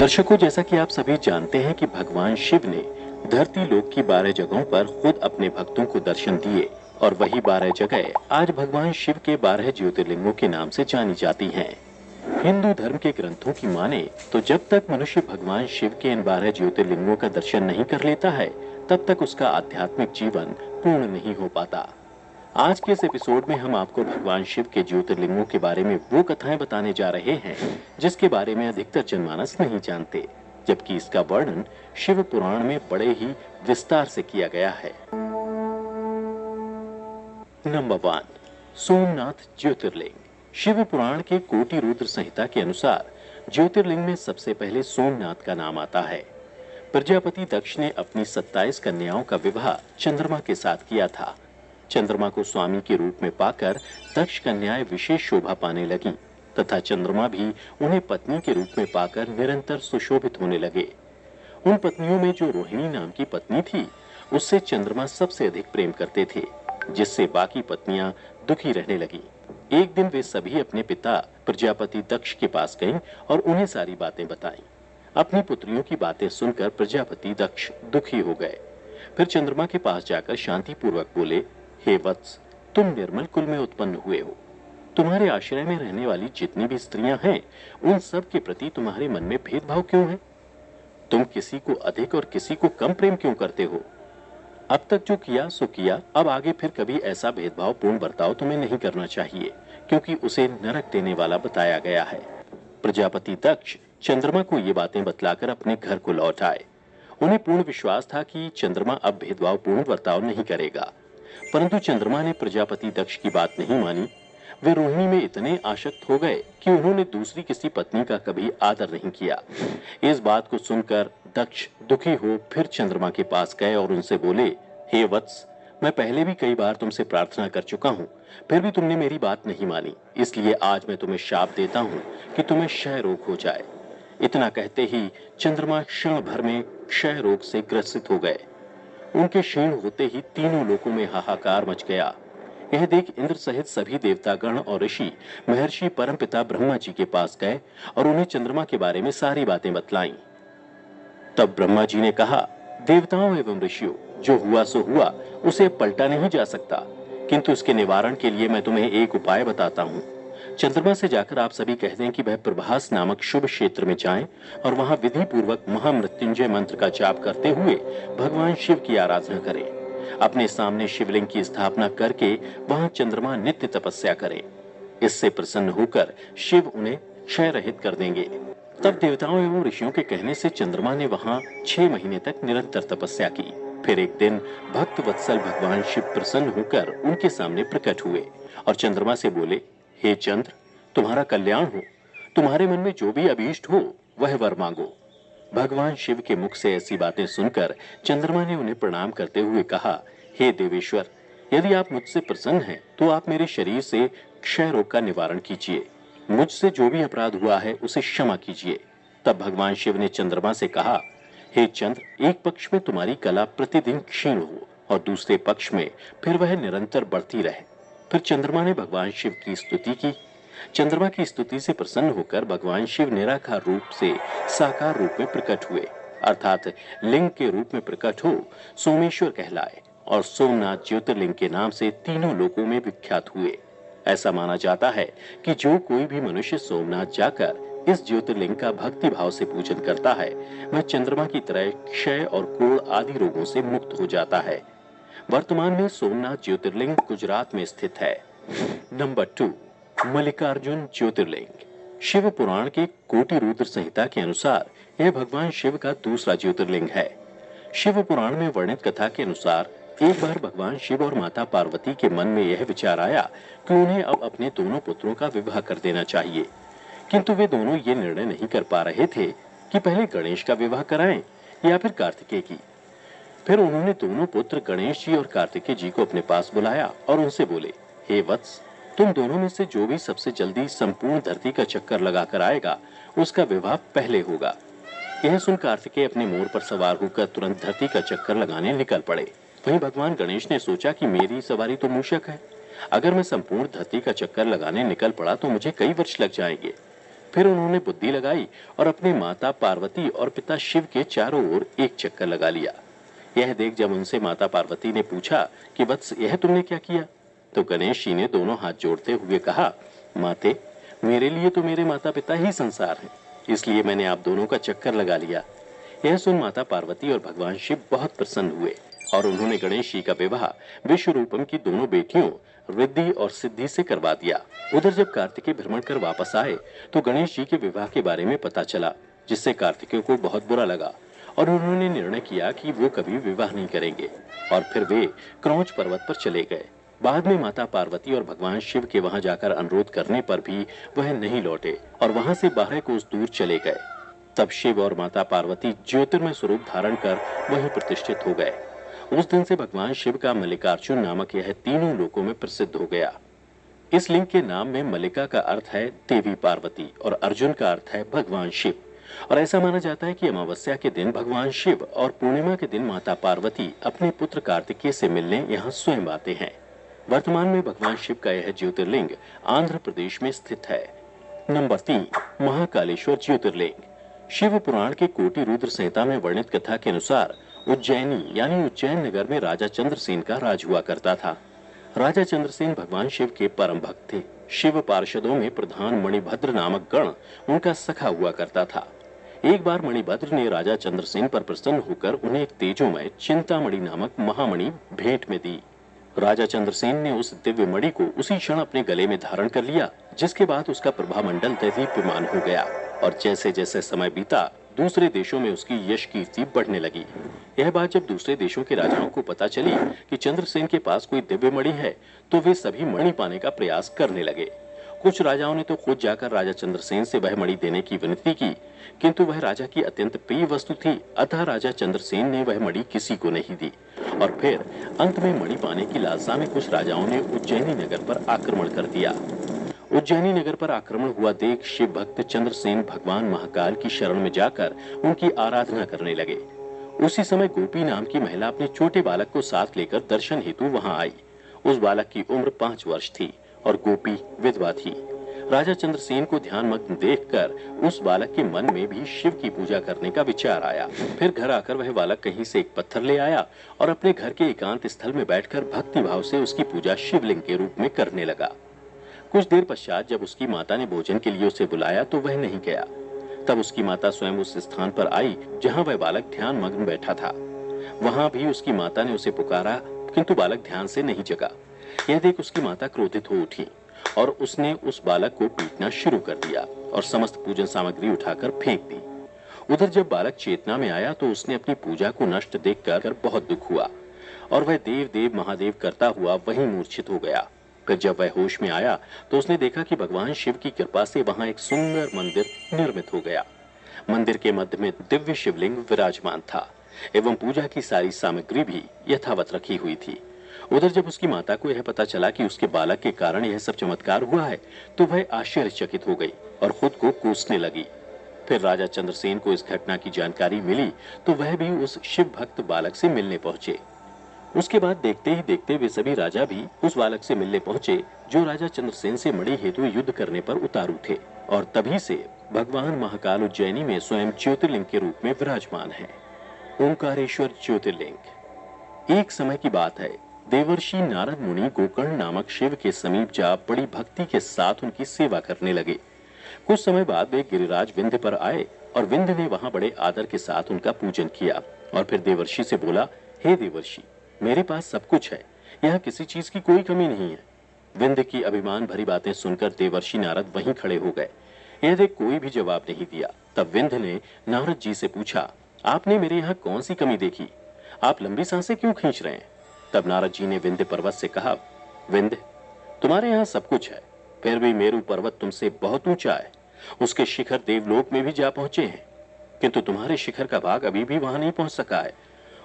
दर्शकों, जैसा कि आप सभी जानते हैं कि भगवान शिव ने धरती लोक की 12 जगहों पर खुद अपने भक्तों को दर्शन दिए और वही 12 जगह आज भगवान शिव के 12 ज्योतिर्लिंगों के नाम से जानी जाती हैं। हिंदू धर्म के ग्रंथों की माने तो जब तक मनुष्य भगवान शिव के इन 12 ज्योतिर्लिंगों का दर्शन नहीं कर लेता है, तब तक उसका आध्यात्मिक जीवन पूर्ण नहीं हो पाता। आज के इस एपिसोड में हम आपको भगवान शिव के ज्योतिर्लिंगों के बारे में वो कथाएं बताने जा रहे हैं जिसके बारे में अधिकतर जनमानस नहीं जानते, जबकि इसका वर्णन शिव पुराण में बड़े ही विस्तार से किया गया है। नंबर 1, सोमनाथ ज्योतिर्लिंग। शिव पुराण के कोटि रुद्र संहिता के अनुसार ज्योतिर्लिंग में सबसे पहले सोमनाथ का नाम आता है। प्रजापति दक्ष ने अपनी 27 कन्याओं का विवाह चंद्रमा के साथ किया था। चंद्रमा को स्वामी के रूप में पाकर दक्ष कन्याएं विशेष शोभा पाने लगी तथा चंद्रमा भी उन्हें पत्नी के रूप में पाकर निरंतर सुशोभित होने लगे। उन पत्नियों में जो रोहिणी नाम की पत्नी थी, उससे चंद्रमा सबसे अधिक प्रेम करते थे, जिससे बाकी पत्नियां दुखी रहने लगी। एक दिन वे सभी अपने पिता प्रजापति दक्ष के पास गईं और उन्हें सारी बातें बताईं। अपनी पुत्रियों की बातें सुनकर प्रजापति दक्ष दुखी हो गए। फिर चंद्रमा के पास जाकर शांति पूर्वक बोले, हे वत्स, तुम निर्मल कुल में उत्पन्न हुए हो। तुम्हारे आश्रय में रहने वाली जितनी भी स्त्रियां हैं, उन सब के प्रति तुम्हारे मन में भेदभाव क्यों है? तुम किसी को अधिक और किसी को कम प्रेम क्यों करते हो? अब तक जो किया सो किया, अब आगे फिर कभी ऐसा भेदभाव पूर्ण बर्ताव तुम्हें नहीं करना चाहिए, क्योंकि उसे नरक देने वाला बताया गया है। प्रजापति दक्ष चंद्रमा को ये बातें बतलाकर अपने घर को लौट आए। उन्हें पूर्ण विश्वास था कि चंद्रमा अब भेदभाव पूर्ण बर्ताव नहीं करेगा, परंतु चंद्रमा ने प्रजापति दक्ष की बात नहीं मानी। वे रोहिणी में इतने आसक्त हो गए कि उन्होंने दूसरी किसी पत्नी का कभी आदर नहीं किया। इस बात को सुनकर दक्ष दुखी हो फिर चंद्रमा के पास गए और उनसे बोले, हे वत्स, मैं पहले भी कई बार तुमसे प्रार्थना कर चुका हूँ, फिर भी तुमने मेरी बात नहीं मानी, इसलिए आज मैं तुम्हें शाप देता हूँ कि तुम्हें क्षय रोग हो जाए। इतना कहते ही चंद्रमा क्षण भर में क्षय रोग से ग्रसित हो गए। उनके क्षीण होते ही तीनों लोकों में हाहाकार मच गया। यह देख इंद्र सहित सभी देवतागण और ऋषि महर्षि परमपिता ब्रह्मा जी के पास गए और उन्हें चंद्रमा के बारे में सारी बातें बतलाईं। तब ब्रह्मा जी ने कहा, देवताओं एवं ऋषियों, जो हुआ सो हुआ, उसे पलटा नहीं जा सकता, किंतु इसके निवारण के लिए मैं तुम्हें एक उपाय बताता हूँ। चंद्रमा से जाकर आप सभी कह दें कि वह प्रभास नामक शुभ क्षेत्र में जाएं और वहां विधि पूर्वक महामृत्युंजय मंत्र का जाप करते हुए भगवान शिव की आराधना करें। अपने सामने शिवलिंग की स्थापना करके वहां चंद्रमा नित्य तपस्या करें। इससे प्रसन्न होकर शिव उन्हें क्षय रहित कर देंगे। तब देवताओं एवं ऋषियों के कहने से चंद्रमा ने वहां 6 महीने तक निरंतर तपस्या की। फिर एक दिन भक्त वत्सल भगवान शिव प्रसन्न होकर उनके सामने प्रकट हुए और चंद्रमा से बोले, हे चंद्र, तुम्हारा कल्याण हो। तुम्हारे मन में जो भी अभीष्ट हो वह वर मांगो। भगवान शिव के मुख से ऐसी बातें सुनकर चंद्रमा ने उन्हें प्रणाम करते हुए कहा, हे देवेश्वर, यदि आप मुझसे प्रसन्न हैं तो आप मेरे शरीर से क्षय रोग का निवारण कीजिए। मुझसे जो भी अपराध हुआ है उसे क्षमा कीजिए। तब भगवान शिव ने चंद्रमा से कहा, हे चंद्र, एक पक्ष में तुम्हारी कला प्रतिदिन क्षीण हो और दूसरे पक्ष में फिर वह निरंतर बढ़ती रहे। फिर चंद्रमा ने भगवान शिव की स्तुति की। चंद्रमा की स्तुति से प्रसन्न होकर भगवान शिव निराकार रूप से साकार रूप में प्रकट हुए, अर्थात लिंग के रूप में प्रकट हो सोमेश्वर कहलाए और सोमनाथ ज्योतिर्लिंग के नाम से तीनों लोकों में विख्यात हुए। ऐसा माना जाता है कि जो कोई भी मनुष्य सोमनाथ जाकर इस ज्योतिर्लिंग का भक्ति भाव से पूजन करता है, वह चंद्रमा की तरह क्षय और कोढ़ आदि रोगों से मुक्त हो जाता है। वर्तमान में सोमनाथ ज्योतिर्लिंग गुजरात में स्थित है। नंबर 2, मल्लिकार्जुन ज्योतिर्लिंग। शिव पुराण के कोटि रुद्र संहिता के अनुसार यह भगवान शिव का दूसरा ज्योतिर्लिंग है। शिव पुराण में वर्णित कथा के अनुसार एक बार भगवान शिव और माता पार्वती के मन में यह विचार आया कि उन्हें अब अपने दोनों पुत्रों का विवाह कर देना चाहिए, किंतु वे दोनों ये निर्णय नहीं कर पा रहे थे कि पहले गणेश का विवाह कराएं या फिर कार्तिकेय की। फिर उन्होंने दोनों पुत्र गणेश जी और कार्तिकेय जी को अपने पास बुलाया और उनसे बोले, हे वत्स, तुम दोनों में से जो भी सबसे जल्दी संपूर्ण धरती का चक्कर लगाकर आएगा, उसका विवाह पहले होगा। यह सुन कार्तिकेय अपने मोर पर सवार होकर तुरंत धरती का चक्कर लगाने निकल पड़े। वहीं भगवान गणेश ने सोचा कि मेरी सवारी तो मूषक है, अगर मैं संपूर्ण धरती का चक्कर लगाने निकल पड़ा तो मुझे कई वर्ष लग जाएंगे। फिर उन्होंने बुद्धि लगाई और अपने माता पार्वती और पिता शिव के चारों ओर एक चक्कर लगा लिया। यह देख जब उनसे माता पार्वती ने पूछा कि वत्स, यह तुमने क्या किया, तो गणेश जी ने दोनों हाथ जोड़ते हुए कहा, माते, मेरे लिए तो मेरे माता पिता ही संसार हैं, इसलिए मैंने आप दोनों का चक्कर लगा लिया। यह सुन माता पार्वती और भगवान शिव बहुत प्रसन्न हुए और उन्होंने गणेश जी का विवाह विश्वरूपम की दोनों बेटियों रिद्धि और सिद्धि से करवा दिया। उधर जब कार्तिकेय भ्रमण कर वापस आए तो गणेश जी के विवाह के बारे में पता चला, जिससे कार्तिकेय को बहुत बुरा लगा और उन्होंने निर्णय किया कि वो कभी विवाह नहीं करेंगे और फिर वे क्रौंच पर्वत पर चले गए। बाद में माता पार्वती और भगवान शिव के वहां जाकर अनुरोध करने पर भी वह नहीं लौटे और वहां से 12 कोस दूर चले गए। तब शिव और माता पार्वती ज्योतिर्मय स्वरूप धारण कर वहीं प्रतिष्ठित हो गए। उस दिन से भगवान शिव का मल्लिकार्जुन नामक यह तीनों लोकों में प्रसिद्ध हो गया। इस लिंग के नाम में मल्लिका का अर्थ है देवी पार्वती और अर्जुन का अर्थ है भगवान शिव। और ऐसा माना जाता है कि अमावस्या के दिन भगवान शिव और पूर्णिमा के दिन माता पार्वती अपने पुत्र कार्तिकेय से मिलने यहाँ स्वयं आते हैं। वर्तमान में भगवान शिव का यह ज्योतिर्लिंग आंध्र प्रदेश में स्थित है। नंबर 3, महाकालेश्वर ज्योतिर्लिंग। शिव पुराण के कोटि रुद्र संहिता में वर्णित कथा के अनुसार उज्जैनी यानी उज्जैन नगर में राजा चंद्रसेन का राज हुआ करता था। राजा चंद्रसेन भगवान शिव के परम भक्त थे। शिव पार्षदों में प्रधान मणिभद्र नामक गण उनका सखा हुआ करता था। एक बार मणिभद्र ने राजा चंद्रसेन पर प्रसन्न होकर उन्हें एक तेजोमय चिंतामणि नामक महामणि भेंट में दी। राजा चंद्रसेन ने उस दिव्य मणि को उसी क्षण अपने गले में धारण कर लिया, जिसके बाद उसका प्रभामंडल दैदीप्यमान हो गया और जैसे जैसे समय बीता दूसरे देशों में उसकी यश कीर्ति बढ़ने लगी। यह बात जब दूसरे देशों के राजाओं को पता चली कि चंद्रसेन के पास कोई दिव्य मणि है तो वे सभी मणि पाने का प्रयास करने लगे। कुछ राजाओं ने तो खुद जाकर राजा चंद्रसेन से वह मणि देने की विनती की, किंतु वह राजा की अत्यंत प्रिय वस्तु थी, अतः राजा चंद्रसेन ने वह मणि किसी को नहीं दी। और फिर अंत में मणि पाने की लालसा में कुछ राजाओं ने उज्जैनी नगर पर आक्रमण कर दिया। उज्जैनी नगर पर आक्रमण हुआ देख शिव भक्त चंद्रसेन भगवान महाकाल की शरण में जाकर उनकी आराधना करने लगे। उसी समय गोपी नाम की महिला अपने छोटे बालक को साथ लेकर दर्शन हेतु वहां आई। उस बालक की उम्र 5 वर्ष थी और गोपी विधवा थी। राजा चंद्रसेन को ध्यानमग्न देखकर उस बालक के मन में भी शिव की पूजा करने का विचार आया। फिर घर आकर वह बालक कहीं से एक पत्थर ले आया और अपने घर के एकांत स्थल में बैठकर भक्ति भाव से उसकी पूजा शिवलिंग के रूप में करने लगा। कुछ देर पश्चात जब उसकी माता ने भोजन के लिए उसे बुलाया तो वह नहीं गया। तब उसकी माता स्वयं उस स्थान पर आई जहां वह बालक ध्यान मग्न बैठा था। वहां भी उसकी माता ने उसे पुकारा, किंतु बालक ध्यान से नहीं जगा। यह देख उसकी माता क्रोधित हो उठी और उसने उस बालक को पीटना शुरू कर दिया और समस्त पूजन सामग्री उठाकर फेंक दी। उधर जब बालक चेतना में आया तो उसने अपनी पूजा को नष्ट देखकर बहुत दुख हुआ और वह देव देव महादेव करता हुआ वहीं मूर्छित हो गया। फिर जब वह होश में आया तो उसने देखा कि भगवान शिव की कृपा से वहां एक सुंदर मंदिर निर्मित हो गया। मंदिर के मध्य में दिव्य शिवलिंग विराजमान था एवं पूजा की सारी सामग्री भी यथावत रखी हुई थी। उधर जब उसकी माता को यह पता चला कि उसके बालक के कारण यह सब चमत्कार हुआ है तो वह आश्चर्यचकित हो गई और खुद को कोसने लगी। फिर राजा चंद्रसेन को इस घटना की जानकारी मिली तो वह भी उस शिव भक्त बालक से मिलने पहुंचे। उसके बाद देखते ही देखते वे सभी राजा भी उस बालक से मिलने पहुंचे जो राजा चंद्रसेन से मणि हेतु युद्ध करने पर उतारू थे। और तभी से भगवान महाकाल उज्जैनी में स्वयं ज्योतिर्लिंग के रूप में विराजमान है। ओंकारेश्वर ज्योतिर्लिंग। एक समय की बात है, देवर्षि नारद मुनि गोकर्ण नामक शिव के समीप जा बड़ी भक्ति के साथ उनकी सेवा करने लगे। कुछ समय बाद वे गिरिराज विंध्य पर आए और विंध्य ने वहां बड़े आदर के साथ उनका पूजन किया और फिर देवर्षि से बोला, हे देवर्षि, मेरे पास सब कुछ है, यहाँ किसी चीज की कोई कमी नहीं है। विंध्य की अभिमान भरी बातें सुनकर देवर्षि नारद वहीं खड़े हो गए। यह देख कोई भी जवाब नहीं दिया। तब विंध्य ने नारद जी से पूछा, आपने मेरे यहाँ कौन सी कमी देखी? आप लंबी सांसें क्यों खींच रहे हैं? तब नारद जी ने विंध्य पर्वत से कहा, विंध्य, तुम्हारे यहाँ सब कुछ है, फिर भी मेरू पर्वत तुमसे बहुत ऊंचा है। उसके शिखर देवलोक में भी जा पहुंचे हैं, किंतु तुम्हारे शिखर का भाग अभी भी वहां नहीं पहुंच सका है।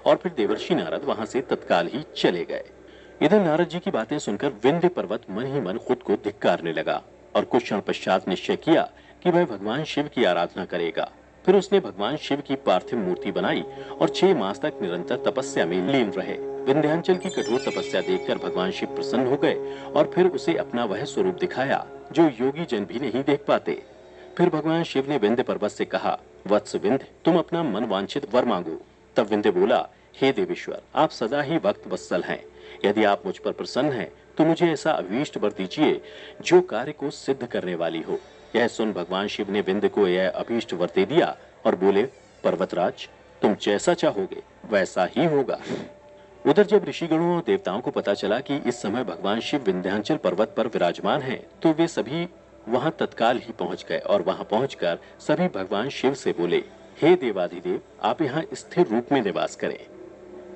और फिर देवर्षि नारद वहां से तत्काल ही चले गए। इधर नारद जी की बातें सुनकर विंध्य पर्वत मन ही मन खुद को धिक्कारने लगा और कुछ क्षण पश्चात निश्चय किया कि वह भगवान शिव की आराधना करेगा। फिर उसने भगवान शिव की पार्थिव मूर्ति बनाई और 6 मास तक निरंतर तपस्या में लीन रहे। विंध्याचल की कठोर तपस्या देखकर भगवान शिव प्रसन्न हो गए और फिर उसे अपना वह स्वरूप दिखाया जो योगी जन भी नहीं देख पाते। फिर भगवान शिव ने विंध्य पर्वत से कहा, वत्स विंध्य, तुम अपना मन वांछित वर मांगो। तब विंध्य बोला, हे देवेश्वर, आप सदा ही वक्त वत्सल हैं। यदि आप मुझ पर प्रसन्न हैं तो मुझे ऐसा अभीष्ट वर दीजिए जो कार्य को सिद्ध करने वाली हो। यह सुन भगवान शिव ने विंध्य को यह अभीष्ट वर दे दिया और बोले, पर्वतराज, तुम जैसा चाहोगे वैसा ही होगा। उधर जब ऋषिगणों और देवताओं को पता चला कि इस समय भगवान शिव विंध्याचल पर्वत पर विराजमान हैं, तो वे सभी वहां तत्काल ही पहुंच गए और वहां पहुंचकर सभी भगवान शिव से बोले, हे देवाधिदेव, आप यहाँ स्थिर रूप में निवास करें।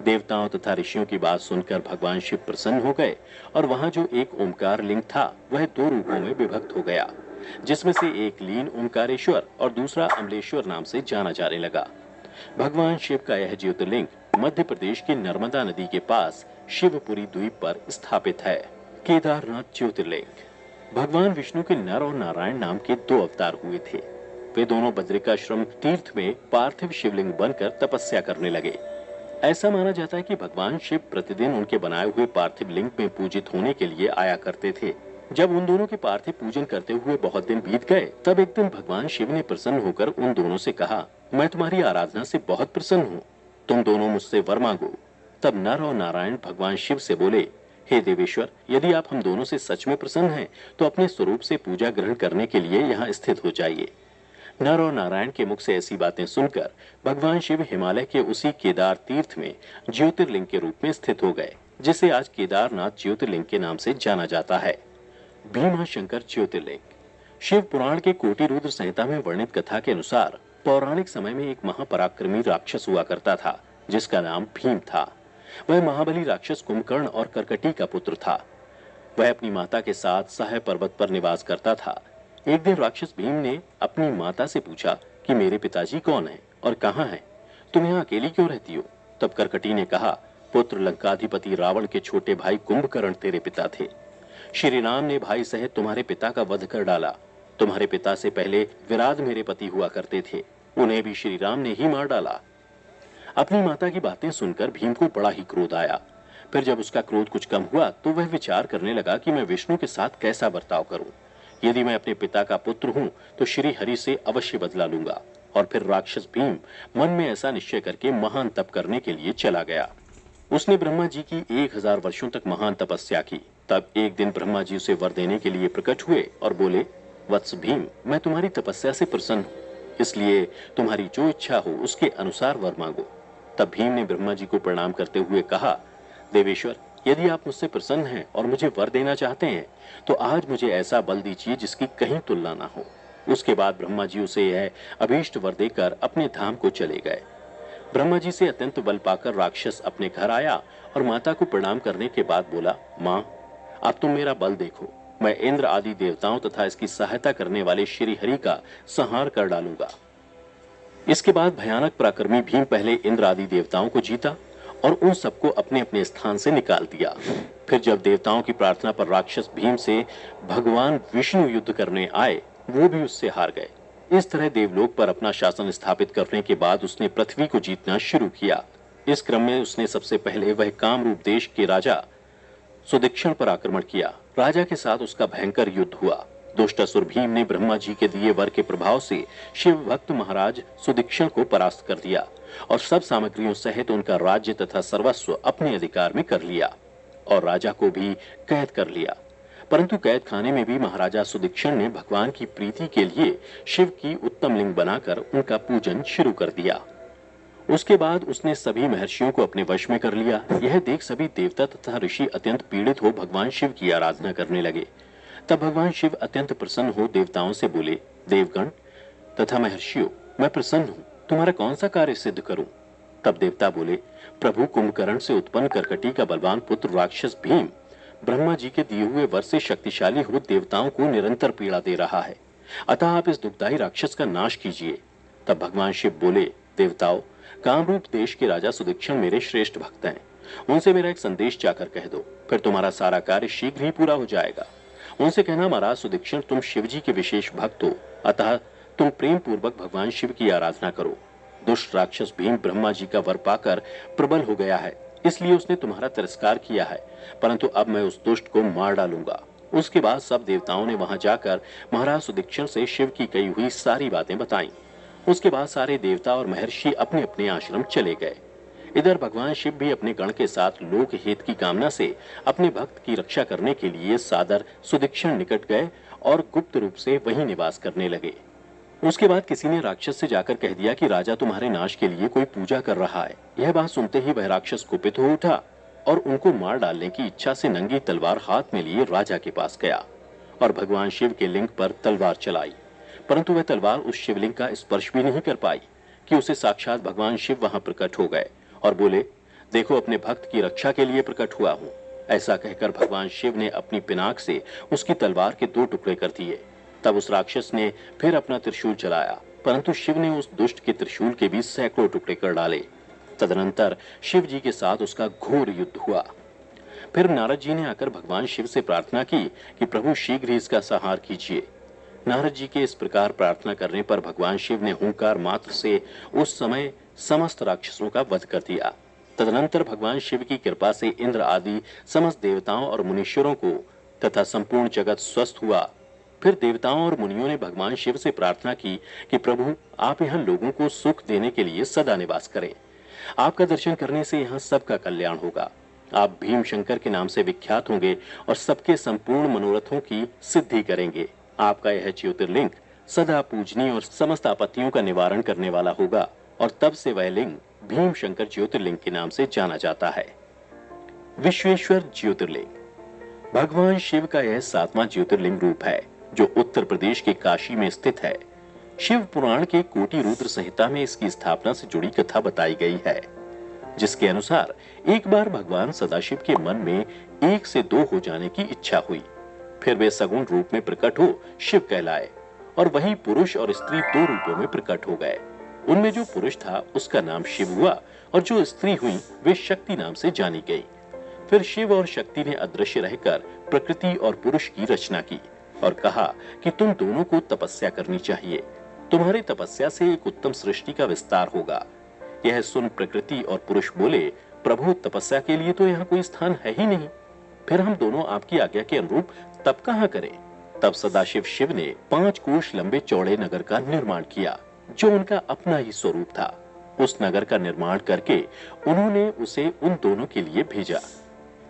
देवताओं तथा ऋषियों की बात सुनकर भगवान शिव प्रसन्न हो गए और वहां जो एक ओमकार लिंग था वह दो रूपों में विभक्त हो गया, जिसमें से एक लीन ओमकारेश्वर और दूसरा अमलेश्वर नाम से जाना जाने लगा। भगवान शिव का यह ज्योतिर्लिंग मध्य प्रदेश की नर्मदा नदी के पास शिवपुरी द्वीप पर स्थापित है। केदारनाथ ज्योतिर्लिंग। भगवान विष्णु के नर और नारायण नाम के दो अवतार हुए थे। वे दोनों बद्रिकाश्रम तीर्थ में पार्थिव शिवलिंग बनकर तपस्या करने लगे। ऐसा माना जाता है कि भगवान शिव प्रतिदिन उनके बनाए हुए पार्थिव लिंग में पूजित होने के लिए आया करते थे। जब उन दोनों के पार्थिव पूजन करते हुए बहुत दिन बीत गए, तब एक दिन भगवान शिव ने प्रसन्न होकर उन दोनों से कहा, मैं तुम्हारी आराधना से बहुत प्रसन्न हूँ, तुम दोनों मुझसे वर मांगो। तब नर और नारायण भगवान शिव से बोले, हे देवेश्वर, यदि आप हम दोनों से सच में प्रसन्न हैं, तो अपने स्वरूप से पूजा ग्रहण करने के लिए यहाँ स्थित हो जाइए। नर और नारायण के मुख से ऐसी बातें सुनकर भगवान शिव हिमालय के उसी केदार तीर्थ में ज्योतिर्लिंग के रूप में स्थित हो गए, जिसे आज केदारनाथ ज्योतिर्लिंग के नाम से जाना जाता है। भीमाशंकर ज्योतिर्लिंग। शिव पुराण के कोटि रुद्र संहिता में वर्णित कथा के अनुसार पौराणिक समय में एक महापराक्रमी राक्षस हुआ करता था, जिसका नाम भीम था। वह महाबली राक्षस कुंभकर्ण और कर्कटी का पुत्र था। वह अपनी माता के साथ सहाय पर्वत पर निवास करता था। एक दिन राक्षस भीम ने अपनी माता से पूछा कि मेरे पिताजी कौन हैं और कहाँ हैं? तुम यहाँ अकेली क्यों रहती हो? तब कर्कटी ने कहा, पुत्र, लंकाधिपति रावण के छोटे भाई कुंभकर्ण तेरे पिता थे। श्री राम ने भाई सहित तुम्हारे पिता का वध कर डाला। तुम्हारे पिता से पहले विराट मेरे पति हुआ करते थे, उन्हें भी श्री राम ने ही मार डाला। अपनी माता की बातें सुनकर भीम को बड़ा ही क्रोध आया। फिर जब उसका क्रोध कुछ कम हुआ तो वह विचार करने लगा कि मैं विष्णु के साथ कैसा बर्ताव करूं। यदि मैं अपने पिता का पुत्र हूं तो श्री हरि से अवश्य बदला लूंगा। और फिर राक्षस भीम मन में ऐसा निश्चय करके महान तप करने के लिए चला गया। उसने ब्रह्मा जी की 1000 वर्षों तक महान तपस्या की। तब एक दिन ब्रह्मा जी उसे वर देने के लिए प्रकट हुए और बोले, वत्स भीम, मैं तुम्हारी तपस्या से प्रसन्न हूँ, इसलिए तुम्हारी जो इच्छा हो उसके अनुसार वर मांगो। तब भीम ने ब्रह्मा जी को प्रणाम करते हुए कहा, देवेश्वर, यदि आप मुझसे प्रसन्न हैं और मुझे वर देना चाहते हैं तो आज मुझे ऐसा बल दीजिए जिसकी कहीं तुलना ना हो। उसके बाद ब्रह्मा जी उसे यह अभीष्ट वर देकर अपने धाम को चले गए। ब्रह्मा जी से अत्यंत बल पाकर राक्षस अपने घर आया और माता को प्रणाम करने के बाद बोला, माँ, अब तुम मेरा बल देखो। मैं इंद्र आदि देवताओं तथा इसकी सहायता करने वाले श्री हरि का संहार कर डालूंगा। इसके बाद भयानक पराक्रमी भीम पहले इंद्र आदि देवताओं को जीता और उन सबको अपने अपने स्थान से निकाल दिया। फिर जब देवताओं की प्रार्थना पर राक्षस भीम से भगवान विष्णु युद्ध करने आए, वो भी उससे हार गए। इस तरह देवलोक पर अपना शासन स्थापित करने के बाद उसने पृथ्वी को जीतना शुरू किया। इस क्रम में उसने सबसे पहले वह कामरूप देश के राजा सुदीक्षण पर आक्रमण किया। राजा के साथ उसका भयंकर युद्ध हुआ। दुष्ट असुर भीम ने ब्रह्मा जी के दिए वर के प्रभाव से शिव भक्त महाराज सुदीक्षण को परास्त कर दिया और सब सामग्रियों सहित उनका राज्य तथा सर्वस्व अपने अधिकार में कर लिया और राजा को भी कैद कर लिया। परंतु कैद खाने में भी महाराजा सुदीक्षण ने भगवान की प्रीति के लिए शिव की उत्तम लिंग बनाकर उनका पूजन शुरू कर दिया। उसके बाद उसने सभी महर्षियों को अपने वश में कर लिया। यह देख सभी देवता तथा ऋषि अत्यंत पीड़ित हो भगवान शिव की आराधना करने लगे। तब भगवान शिव अत्यंत प्रसन्न हो देवताओं से बोले, देवगण तथा महर्षियों, मैं प्रसन्न हूँ, तुम्हारा कौन सा कार्य सिद्ध करूं? तब देवता बोले, प्रभु, कुंभकर्ण से उत्पन्न कर्कटी का बलवान पुत्र राक्षस भीम ब्रह्मा जी के दिए हुए वर से शक्तिशाली हो देवताओं को निरंतर पीड़ा दे रहा है, अतः आप इस दुखदायी राक्षस का नाश कीजिए। तब भगवान शिव बोले, देवताओं, कामरूप देश के राजा सुदीक्षण मेरे श्रेष्ठ भक्त हैं, उनसे मेरा एक संदेश जाकर कह दो, फिर तुम्हारा सारा कार्य शीघ्र ही पूरा हो जाएगा। उनसे कहना, महाराज सुदीक्षण, तुम शिव जी के विशेष भक्त हो, अतः तुम प्रेम पूर्वक भगवान शिव की आराधना करो। दुष्ट राक्षस भीम ब्रह्मा जी का वर पाकर प्रबल हो गया है, इसलिए उसने तुम्हारा तिरस्कार किया है, परंतु अब मैं उस दुष्ट को मार डालूंगा। उसके बाद सब देवताओं ने वहां जाकर महाराज सुदीक्षण से शिव की कही हुई सारी बातें बताईं। उसके बाद सारे देवता और महर्षि अपने अपने आश्रम चले गए। इधर भगवान शिव भी अपने गण के साथ लोक हित की कामना से अपने भक्त की रक्षा करने के लिए सादर सुदीक्षण निकट गए और गुप्त रूप से वहीं निवास करने लगे। उसके बाद किसी ने राक्षस से जाकर कह दिया कि राजा तुम्हारे नाश के लिए कोई पूजा कर रहा है। यह बात सुनते ही वह राक्षस कुपित हो उठा और उनको मार डालने की इच्छा से नंगी तलवार हाथ में लिए राजा के पास गया और भगवान शिव के लिंग पर तलवार चलाई, परंतु वह तलवार उस शिवलिंग का स्पर्श भी नहीं कर पाई कि उसे साक्षात भगवान शिव वहां प्रकट हो गए और बोले, देखो अपने भक्त की रक्षा के लिए प्रकट हुआ हूं। ऐसा कहकर भगवान शिव ने अपनी पिनाक से उसकी तलवार के 2 टुकड़े कर दिए। तब उस राक्षस ने फिर अपना त्रिशूल चलाया, परंतु शिव ने उस दुष्ट के त्रिशूल के भी सैकड़ों टुकड़े कर डाले। तदनंतर शिव जी के साथ उसका घोर युद्ध हुआ। फिर नारद जी ने आकर भगवान शिव से प्रार्थना की कि प्रभु शीघ्र ही इसका संहार कीजिए। नारद जी के इस प्रकार प्रार्थना करने पर भगवान शिव ने हुंकार मात्र से उस समय समस्त राक्षसों का वध कर दिया। तदनंतर भगवान शिव की कृपा से इंद्र आदि समस्त देवताओं और मुनीश्वरों को तथा संपूर्ण जगत स्वस्थ हुआ। फिर देवताओं और मुनियों ने भगवान शिव से प्रार्थना की कि प्रभु आप यहाँ लोगों को सुख देने के लिए सदा निवास करें। आपका दर्शन करने से यहाँ सबका कल्याण होगा। आप भीम शंकर के नाम से विख्यात होंगे और सबके संपूर्ण मनोरथों की सिद्धि करेंगे। आपका यह ज्योतिर्लिंग सदा पूजनीय और समस्त आपत्तियों का निवारण करने वाला होगा और तब से वह लिंग भीम शंकर ज्योतिर्लिंग के नाम से जाना जाता है। विश्वेश्वर ज्योतिर्लिंग भगवान शिव का यह 7वां ज्योतिर्लिंग रूप है जो उत्तर प्रदेश के काशी में स्थित है। शिव पुराण के कोटि रुद्र संहिता में इसकी स्थापना से जुड़ी कथा बताई गई है, जिसके अनुसार एक बार भगवान सदाशिव के मन में 1 से 2 हो जाने की इच्छा हुई। फिर वे सगुण रूप में प्रकट हो शिव कहलाए और वही पुरुष और स्त्री 2 रूपों में प्रकट हो गए। उनमें जो पुरुष था उसका नाम शिव हुआ और जो स्त्री हुई वे शक्ति नाम से जानी गई। फिर शिव और शक्ति ने अदृश्य रहकर प्रकृति और पुरुष की रचना की और कहा कि तुम दोनों को तपस्या करनी चाहिए। तुम्हारी तपस्या से एक उत्तम सृष्टि का विस्तार होगा। यह सुन प्रकृति और पुरुष बोले, प्रभु तपस्या के लिए तो यहाँ कोई स्थान है ही नहीं, फिर हम दोनों आपकी आज्ञा के अनुरूप तप कहाँ करें। तब सदाशिव शिव ने 5 कोश लंबे चौड़े नगर का निर्माण किया जो उनका अपना ही स्वरूप था। उस नगर का निर्माण करके उन्होंने उसे उन दोनों के लिए भेजा।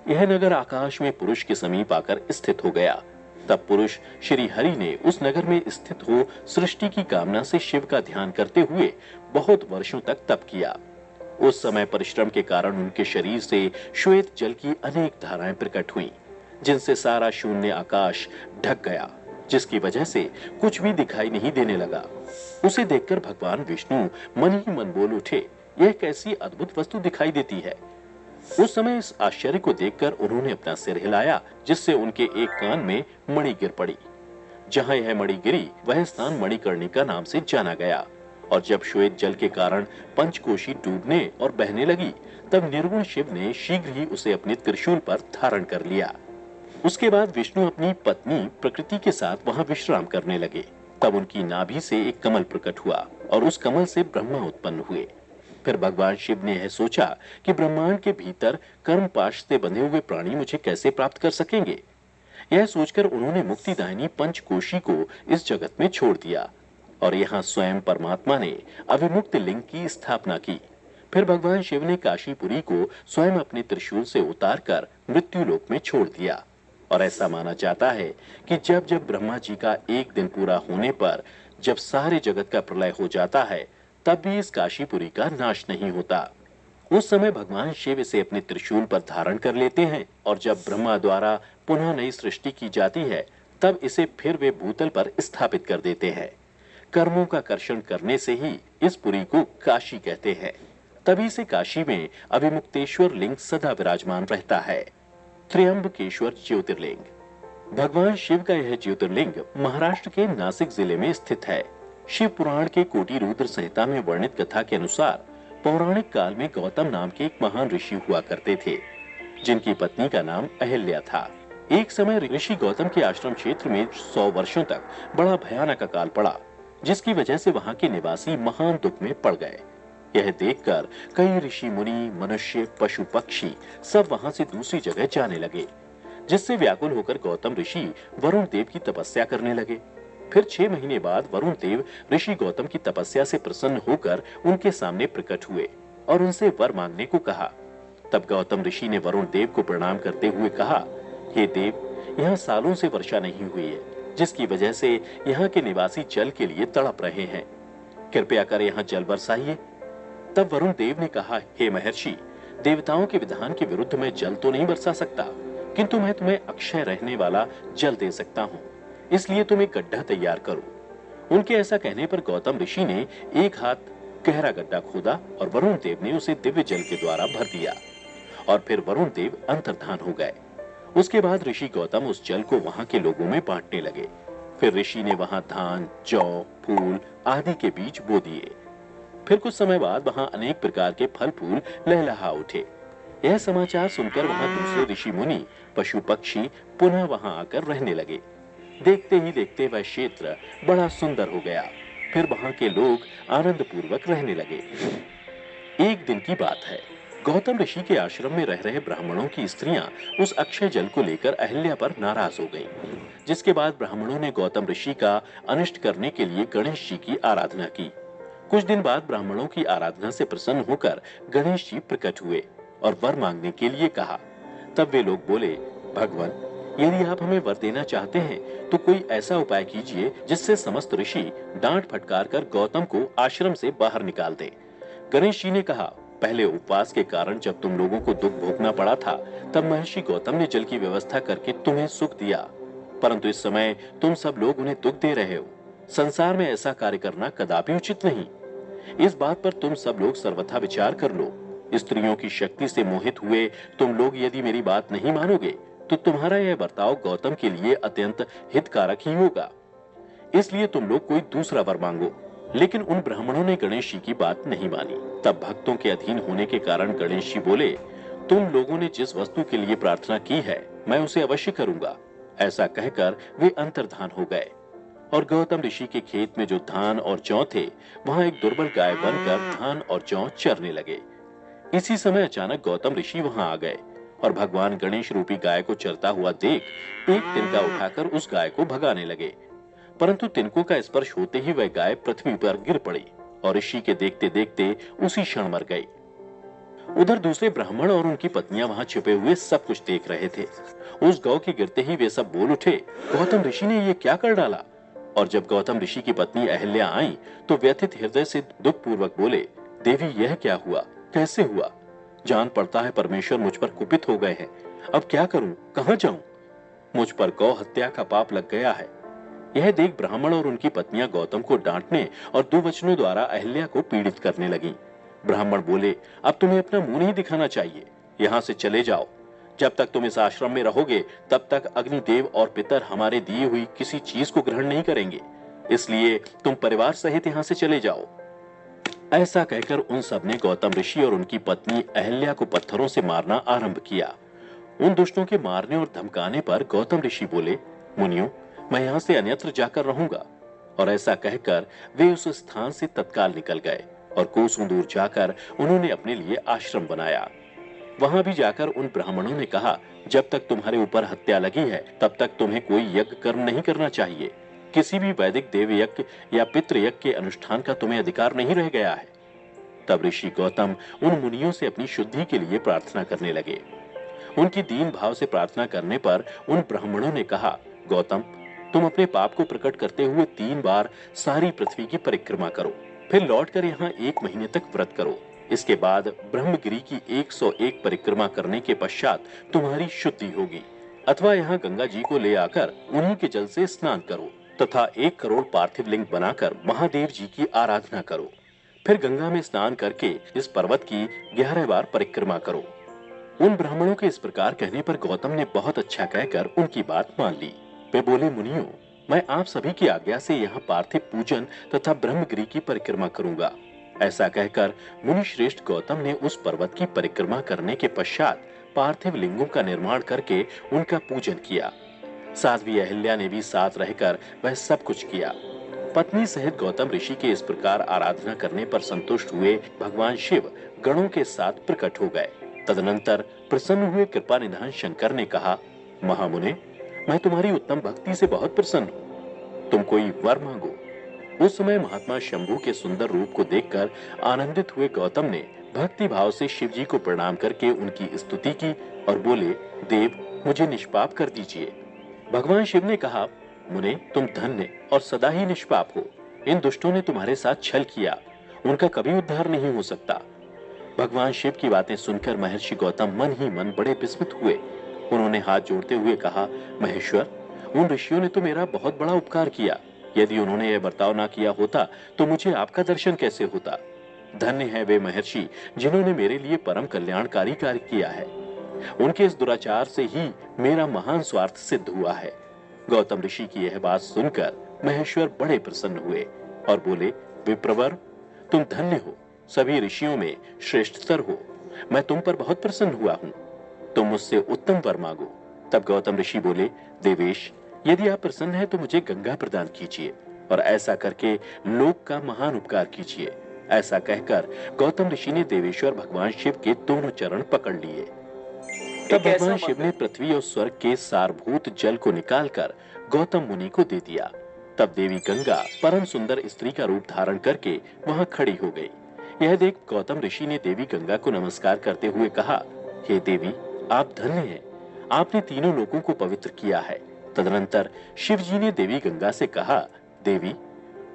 यह नगर आकाश में पुरुष के समीप आकर स्थित हो गया। तब पुरुष श्री हरि ने उस नगर में स्थित हो सृष्टि की कामना से शिव का ध्यान करते हुए बहुत वर्षों तक तप किया। उस समय परिश्रम के कारण उनके शरीर से श्वेत जल की अनेक धाराएं प्रकट हुईं, जिनसे सारा शून्य आकाश ढक गया, जिसकी वजह से कुछ भी दिखाई नहीं देने लगा। उसे देखकर भगवान विष्णु मन ही मन बोल उठे, यह कैसी अद्भुत वस्तु दिखाई देती है। उस समय इस आश्चर्य को देखकर उन्होंने अपना सिर हिलाया, जिससे उनके एक कान में मणि गिर पड़ी। जहां यह मणि गिरी वह स्थान मणिकर्णिका नाम से जाना गया। और जब श्वेत जल के कारण पंचकोशी डूबने और बहने लगी, तब निर्गुण शिव ने शीघ्र ही उसे अपने त्रिशूल पर धारण कर लिया। उसके बाद विष्णु अपनी पत्नी प्रकृति के साथ वहां विश्राम करने लगे। तब उनकी नाभि से एक कमल प्रकट हुआ और उस कमल से ब्रह्मा उत्पन्न हुए। फिर भगवान शिव ने यह सोचा कि ब्रह्मांड के भीतर कर्म पाश से बंधे हुए प्राणी मुझे कैसे प्राप्त कर सकेंगे। यह सोचकर उन्होंने मुक्तिदायिनी पंचकोशी को इस जगत में छोड़ दिया और यहाँ स्वयं परमात्मा ने अविमुक्त लिंग की स्थापना की। फिर भगवान शिव ने काशीपुरी को स्वयं अपने त्रिशूल से उतारकर मृत्युलोक में छोड़ दिया। और ऐसा माना जाता है कि जब जब ब्रह्मा जी का एक दिन पूरा होने पर जब सारे जगत का प्रलय हो जाता है, तब भी इस काशीपुरी का नाश नहीं होता। उस समय भगवान शिव इसे अपने त्रिशूल पर धारण कर लेते हैं और जब ब्रह्मा द्वारा पुनः नई सृष्टि की जाती है, तब इसे फिर वे भूतल पर स्थापित कर देते हैं। कर्मों का कर्षण करने से ही इस पुरी को काशी कहते हैं। तभी से काशी में अभिमुक्तेश्वर लिंग सदा विराजमान रहता है। त्र्यंबकेश्वर ज्योतिर्लिंग भगवान शिव का यह ज्योतिर्लिंग महाराष्ट्र के नासिक जिले में स्थित है। शिव पुराण के कोटि रुद्र संहिता में वर्णित कथा के अनुसार पौराणिक काल में गौतम नाम के एक महान ऋषि हुआ करते थे, जिनकी पत्नी का नाम अहिल्या था। एक समय ऋषि गौतम के आश्रम क्षेत्र में 100 वर्षों तक बड़ा भयानक अकाल पड़ा, जिसकी वजह से वहां के निवासी महान दुख में पड़ गए। यह देखकर कई ऋषि मुनि, मनुष्य, पशु पक्षी सब वहां से दूसरी जगह जाने लगे। जिससे व्याकुल होकर गौतम ऋषि वरुण देव की तपस्या करने लगे। फिर 6 महीने बाद वरुण देव ऋषि गौतम की तपस्या से प्रसन्न होकर उनके सामने प्रकट हुए और उनसे वर मांगने को कहा। तब गौतम ऋषि ने वरुण देव को प्रणाम करते हुए कहा, हे देव, यहाँ सालों से वर्षा नहीं हुई है, जिसकी वजह से यहाँ के निवासी जल के लिए तड़प रहे हैं। कृपया कर यहाँ जल बरसाइए। तब वरुण देव ने कहा, हे महर्षि, देवताओं के विधान के विरुद्ध मैं जल तो नहीं बरसा सकता, किंतु मैं तुम्हें अक्षय रहने वाला जल दे सकता हूँ, इसलिए तुम एक गड्ढा तैयार करो। उनके ऐसा कहने पर गौतम ऋषि ने एक हाथ गहरा गड्ढा खोदा और वरुण देव ने उसे दिव्य जल के द्वारा भर दिया और फिर वरुण देव अंतर्धान हो गए। उसके बाद ऋषि गौतम उस जल को वहां के लोगों में बांटने लगे। फिर ऋषि ने वहां धान, जौ, फूल आदि के बीज बो दिए। फिर कुछ समय बाद वहां अनेक प्रकार के फल फूल लहलहा उठे। यह समाचार सुनकर वहां दूसरे ऋषि मुनि, पशु पक्षी पुनः वहां आकर रहने लगे। देखते ही देखते वह क्षेत्र बड़ा सुंदर हो गया। फिर वहां के लोग आनंद पूर्वक रहने लगे। एक दिन की बात है, गौतम ऋषि के आश्रम में रह रहे ब्राह्मणों की स्त्रियां उस अक्षय जल को लेकर अहिल्या पर नाराज हो गईं। जिसके बाद ब्राह्मणों ने गौतम ऋषि का अनिष्ट करने के लिए गणेश जी की आराधना की। कुछ दिन बाद ब्राह्मणों की आराधना से प्रसन्न होकर गणेश जी प्रकट हुए और वर मांगने के लिए कहा। तब वे लोग बोले, भगवान, यदि आप हमें वर देना चाहते हैं तो कोई ऐसा उपाय कीजिए जिससे समस्त ऋषि डांट फटकार कर गौतम को आश्रम से बाहर निकाल दे। गणेश जी ने कहा, पहले उपवास के कारण जब तुम लोगों को दुख भोगना पड़ा था, तब महर्षि गौतम ने जल की व्यवस्था करके तुम्हें सुख दिया, परंतु इस समय तुम सब लोग उन्हें दुख दे रहे हो। संसार में ऐसा कार्य करना कदापि उचित नहीं। इस बात पर तुम सब लोग सर्वथा विचार कर लो। स्त्रियों की शक्ति से मोहित हुए तुम लोग यदि मेरी बात नहीं मानोगे तो तुम्हारा यह बर्ताव गौतम के लिए अत्यंत हितकारक ही होगा। इसलिए तुम लोग कोई दूसरा वर मांगो। लेकिन उन ब्राह्मणों ने गणेश जी की बात नहीं मानी। तब भक्तों के अधीन होने के कारण गणेश जी बोले, तुम लोगों ने जिस वस्तु के लिए प्रार्थना की है मैं उसे अवश्य करूंगा। ऐसा कहकर वे अंतर्धान हो गए और गौतम ऋषि के खेत में जो धान और जौ थे वहां एक दुर्बल गाय बनकर धान और जौ चरने लगे। इसी समय अचानक गौतम ऋषि वहां आ गए और भगवान गणेश रूपी गाय को चरता हुआ देख एक तिनका उठाकर उस गाय को भगाने लगे, परंतु तिनकों का स्पर्श होते ही वह गाय पृथ्वी पर गिर पड़ी और ऋषि के देखते देखते उसी क्षण मर गई। उधर दूसरे ब्राह्मण और उनकी पत्नियां वहां छिपे हुए सब कुछ देख रहे थे। उस गौ के गिरते ही वे सब बोल उठे, गौतम ऋषि ने ये क्या कर डाला। और जब गौतम ऋषि की पत्नी अहिल्या आई तो व्यथित हृदय से दुख पूर्वक बोले, देवी, यह क्या हुआ, कैसे हुआ। जान पड़ता है परमेश्वर मुझ पर कुपित हो गए हैं। अब क्या करूं, कहां जाऊं। मुझ पर गौ हत्या का पाप लग गया है। यह देख ब्राह्मण और उनकी पत्नियां गौतम को डांटने और दुवचनों द्वारा अहिल्या को पीड़ित करने लगी। ब्राह्मण बोले, अब तुम्हें अपना मुंह नहीं दिखाना चाहिए, यहाँ से चले जाओ। जब तक तुम इस आश्रम में रहोगे तब तक अग्निदेव और पितर हमारे दिए हुई किसी चीज को ग्रहण नहीं करेंगे, इसलिए तुम परिवार सहित यहाँ से चले जाओ। ऐसा कहकर उन सब ने गौतम ऋषि और उनकी पत्नी अहिल्या को पत्थरों से मारना आरंभ किया। उन दुष्टों के मारने और धमकाने पर गौतम ऋषि बोले, मुनियों, मैं यहाँ से अन्यत्र जाकर रहूंगा। और ऐसा कहकर वे उस स्थान से तत्काल निकल गए और कोसों दूर जाकर उन्होंने अपने लिए आश्रम बनाया। वहां भी जाकर उन ब्राह्मणों ने कहा, जब तक तुम्हारे ऊपर हत्या लगी है तब तक तुम्हें कोई यज्ञ कर्म नहीं करना चाहिए। किसी भी वैदिक देव यज्ञ या पितृ यज्ञ के अनुष्ठान का तुम्हें अधिकार नहीं रह गया है। तब ऋषि गौतम उन मुनियों से अपनी शुद्धि के लिए प्रार्थना करने लगे। उनकी दीन भाव से प्रार्थना करने पर उन ब्राह्मणों ने कहा, गौतम, तुम अपने पाप को प्रकट करते हुए 3 बार सारी पृथ्वी की परिक्रमा करो, फिर लौटकर यहाँ 1 महीने तक व्रत करो। इसके बाद ब्रह्मगिरी की 101 परिक्रमा करने के पश्चात तुम्हारी शुद्धि होगी। अथवा यहाँ गंगा जी को ले आकर उन्हीं के जल से स्नान करो तथा 1 करोड़ पार्थिव लिंग बनाकर महादेव जी की आराधना करो। फिर गंगा में स्नान करके इस पर्वत की 11 बार परिक्रमा करो। उन ब्राह्मणों के इस प्रकार कहने पर गौतम ने बहुत अच्छा कहकर उनकी बात मान ली। वे बोले, मुनियों, मैं आप सभी की आज्ञा से यहाँ पार्थिव पूजन तथा ब्रह्मगिरी की परिक्रमा करूंगा। ऐसा कहकर मुनि श्रेष्ठ गौतम ने उस पर्वत की परिक्रमा करने के पश्चात पार्थिव लिंगों का निर्माण करके उनका पूजन किया। साध्वी अहिल्या ने भी साथ रहकर वह सब कुछ किया। पत्नी सहित गौतम ऋषि के इस प्रकार आराधना करने पर संतुष्ट हुए भगवान शिव गणों के साथ प्रकट हो गए। तदनंतर प्रसन्न हुए कृपा निधान शंकर ने कहा, महामुने, मैं तुम्हारी उत्तम भक्ति से बहुत प्रसन्न हूँ। तुम कोई वर मांगो। उस समय महात्मा शंभू के सुंदर रूप को देखकर आनंदित हुए गौतम ने भक्ति भाव से शिव जी को प्रणाम करके उनकी स्तुति की और बोले, देव, मुझे निष्पाप कर दीजिए। भगवान शिव ने कहा, मुने, तुम धन्य और सदा ही निष्पाप हो। इन दुष्टों ने तुम्हारे साथ छल किया, उनका कभी उद्धार नहीं हो सकता। भगवान शिव की बातें सुनकर महर्षि गौतम मन ही मन बड़े विस्मित हुए। उन्होंने हाथ जोड़ते हुए कहा, महेश्वर, उन ऋषियों ने तो मेरा बहुत बड़ा उपकार किया। यदि उन्होंने यह बर्ताव ना किया होता तो मुझे आपका दर्शन कैसे होता। धन्य है वे महर्षि जिन्होंने मेरे लिए परम कल्याणकारी कार्य किया है। उनके इस दुराचार से ही मेरा महान स्वार्थ सिद्ध हुआ है। गौतम ऋषि की यह बात सुनकर महेश्वर बड़े प्रसन्न हुए और बोले, विप्रवर, तुम धन्य हो, सभी ऋषियों में श्रेष्ठतर हो। मैं तुम पर बहुत प्रसन्न हुआ हूँ। तुम मुझसे उत्तम वर मांगो। तब गौतम ऋषि बोले, देवेश, यदि आप प्रसन्न हैं तो मुझे गंगा प्रदान कीजिए और ऐसा करके लोक का महान उपकार कीजिए। ऐसा कहकर गौतम ऋषि ने देवेश्वर भगवान शिव के दोनों चरण पकड़ लिए। तब भगवान शिव ने पृथ्वी और स्वर्ग के सारभूत जल को निकालकर गौतम मुनि को दे दिया। तब देवी गंगा परम सुंदर स्त्री का रूप धारण करके वहां खड़ी हो गई। यह देख गौतम ऋषि ने देवी गंगा को नमस्कार करते हुए कहा, हे देवी, आप धन्य हैं। आपने तीनों लोगों को पवित्र किया है। तदनंतर शिव जी ने देवी गंगा से कहा, देवी,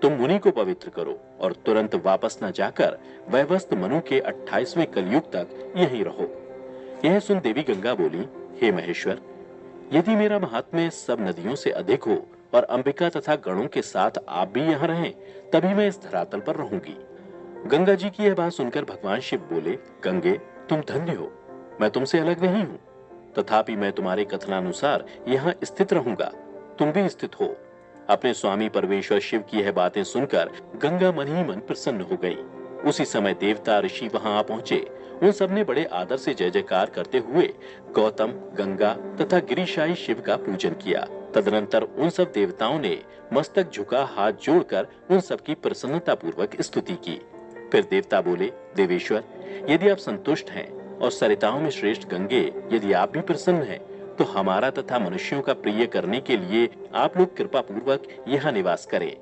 तुम मुनि को पवित्र करो और तुरंत वापस न जाकर वैवस्वत मनु के 28वें कलयुग तक यहीं रहो। यह सुन देवी गंगा बोली, हे महेश्वर, यदि मेरा महात्म्य सब नदियों से अधिक हो और अंबिका तथा गणों के साथ आप भी यहाँ रहें, तभी मैं इस धरातल पर रहूंगी। गंगा जी की यह बात सुनकर भगवान शिव बोले, गंगे, तुम धन्य हो, मैं तुमसे अलग नहीं हूँ। तथापि मैं तुम्हारे कथनानुसार यहाँ स्थित रहूंगा, तुम भी स्थित हो। अपने स्वामी परमेश्वर शिव की यह बातें सुनकर गंगा मन ही मन प्रसन्न हो गई। उसी समय देवता ऋषि वहां आ पहुंचे। उन सब ने बड़े आदर से जय जयकार करते हुए गौतम, गंगा तथा गिरिशाई शिव का पूजन किया। तदनंतर उन सब देवताओं ने मस्तक झुका हाथ जोड़कर उन सब की प्रसन्नता पूर्वक स्तुति की। फिर देवता बोले, देवेश्वर, यदि आप संतुष्ट हैं और सरिताओं में श्रेष्ठ गंगे, यदि आप भी प्रसन्न हैं, तो हमारा तथा मनुष्यों का प्रिय करने के लिए आप लोग कृपा पूर्वक यहाँ निवास करें।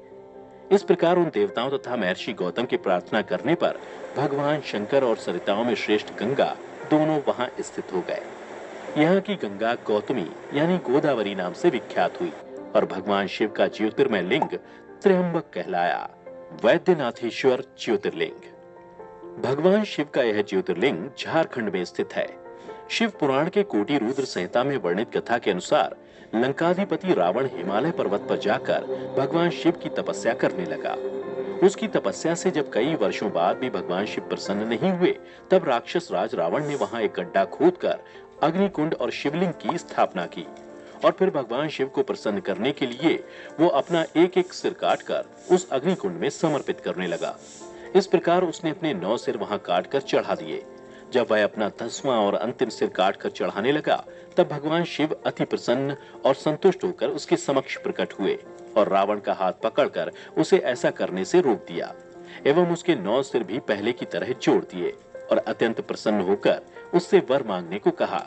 इस प्रकार उन देवताओं तथा महर्षि गौतम की प्रार्थना करने पर भगवान शंकर और सरिताओं में श्रेष्ठ गंगा दोनों वहां स्थित हो गए। यहाँ की गंगा गौतमी यानी गोदावरी नाम से विख्यात हुई और भगवान शिव का ज्योतिर्मय लिंग त्र्यंबक कहलाया। वैद्यनाथेश्वर ज्योतिर्लिंग। भगवान शिव का यह ज्योतिर्लिंग झारखंड में स्थित है। शिव पुराण के कोटि रुद्र संहिता में वर्णित कथा के अनुसार लंकाधिपति रावण हिमालय पर्वत पर जाकर भगवान शिव की तपस्या करने लगा। उसकी तपस्या से जब कई वर्षों बाद भी भगवान शिव प्रसन्न नहीं हुए, तब राक्षस राज रावण ने वहां एक गड्ढा खोदकर अग्निकुंड और शिवलिंग की स्थापना की और फिर भगवान शिव को प्रसन्न करने के लिए वो अपना एक एक सिर काटकर उस अग्निकुंड में समर्पित करने लगा। इस प्रकार उसने अपने 9 सिर वहां काटकर चढ़ा दिए। जब वह अपना 10वां और अंतिम सिर काटकर चढ़ाने लगा, तब भगवान शिव अति प्रसन्न और संतुष्ट होकर उसके समक्ष प्रकट हुए और रावण का हाथ पकड़कर उसे ऐसा करने से रोक दिया एवं उसके 9 सिर भी पहले की तरह जोड़ दिए और अत्यंत प्रसन्न होकर उससे वर मांगने को कहा।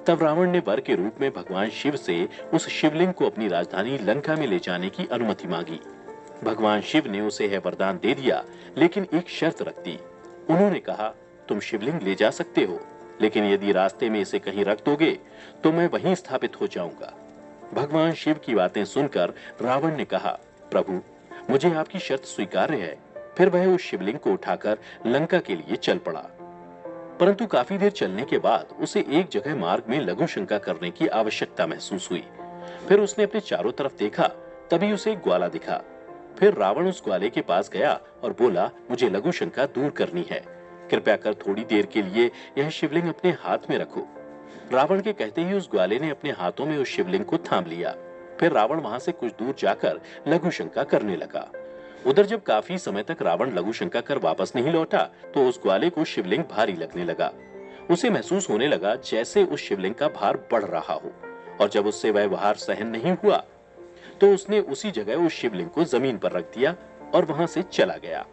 तब रावण ने वर के रूप में भगवान शिव से उस शिवलिंग को अपनी राजधानी लंका में ले जाने की अनुमति मांगी। भगवान शिव ने उसे यह वरदान दे दिया, लेकिन एक शर्त रख दी। उन्होंने कहा, तुम शिवलिंग ले जा सकते हो, लेकिन यदि रास्ते में इसे कहीं रख दोगे तो मैं वहीं स्थापित हो जाऊंगा। भगवान शिव की बातें सुनकर रावण ने कहा, प्रभु, मुझे आपकी शर्त स्वीकार्य है। फिर वह उस शिवलिंग को उठाकर लंका के लिए चल पड़ा। परंतु काफी देर चलने के बाद उसे एक जगह मार्ग में लघु शंका करने की आवश्यकता महसूस हुई। फिर उसने अपने चारों तरफ देखा, तभी उसे एक ग्वाला दिखा। फिर रावण उस ग्वाले के पास गया और बोला, मुझे लघु शंका दूर करनी है, कृपया कर थोड़ी देर के लिए यह शिवलिंग अपने हाथ में रखो। रावण के कहते ही उस ग्वाले ने अपने हाथों में उस शिवलिंग को थाम लिया। फिर रावण वहां से कुछ दूर जाकर लघु शंका करने लगा। उधर जब काफी समय तक रावण लघु शंका कर वापस नहीं लौटा, तो उस ग्वाले को शिवलिंग भारी लगने लगा। उसे महसूस होने लगा जैसे उस शिवलिंग का भार बढ़ रहा हो, और जब उससे वह भार सहन नहीं हुआ तो उसने उसी जगह उस शिवलिंग को जमीन पर रख दिया और वहां से चला गया।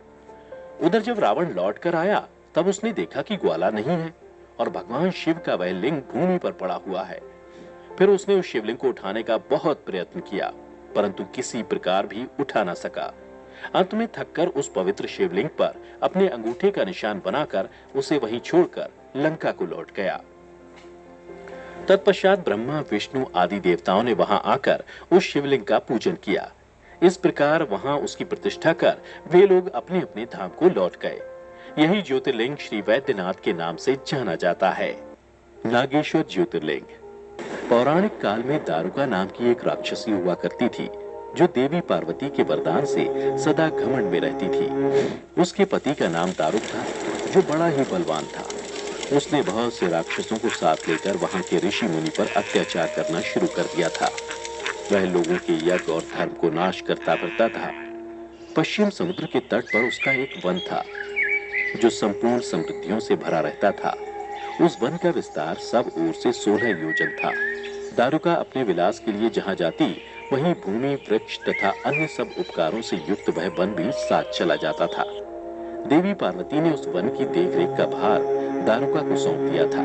उधर जब रावण लौट कर आया, तब उसने देखा कि ग्वाला नहीं है और भगवान शिव का वह लिंग भूमि पर पड़ा हुआ है। फिर उसने उस शिवलिंग को उठाने का बहुत प्रयत्न किया, परंतु किसी प्रकार भी उठा ना सका। अंत में थककर उस पवित्र शिवलिंग पर अपने अंगूठे का निशान बनाकर उसे वहीं छोड़कर लंका को लौट गया। तत्पश्चात ब्रह्मा, विष्णु आदि देवताओं ने वहां आकर उस शिवलिंग का पूजन किया। इस प्रकार वहां उसकी प्रतिष्ठा कर वे लोग अपने अपने धाम को लौट गए। यही ज्योतिर्लिंग श्री वैद्यनाथ के नाम से जाना जाता है। नागेश्वर ज्योतिर्लिंग। पौराणिक काल में दारुका नाम की एक राक्षसी हुआ करती थी, जो देवी पार्वती के वरदान से सदा घमंड में रहती थी। उसके पति का नाम दारुक था, जो बड़ा ही बलवान था। उसने बहुत से राक्षसों को साथ लेकर वहां के ऋषि मुनि पर अत्याचार करना शुरू कर दिया था। वह लोगों के यज्ञ और धर्म को नाश करता फिरता था। पश्चिम समुद्र के तट पर उसका एक वन था, जो संपूर्ण समृद्धियों से भरा रहता था। उस वन का विस्तार सब ओर से 16 योजन था। दारुका अपने विलास के लिए जहां जाती, वहीं भूमि, वृक्ष तथा अन्य सब उपकारों से युक्त वह वन भी साथ चला जाता था। देवी पार्वती ने उस वन की देखरेख का भार दारुका को सौंप दिया था।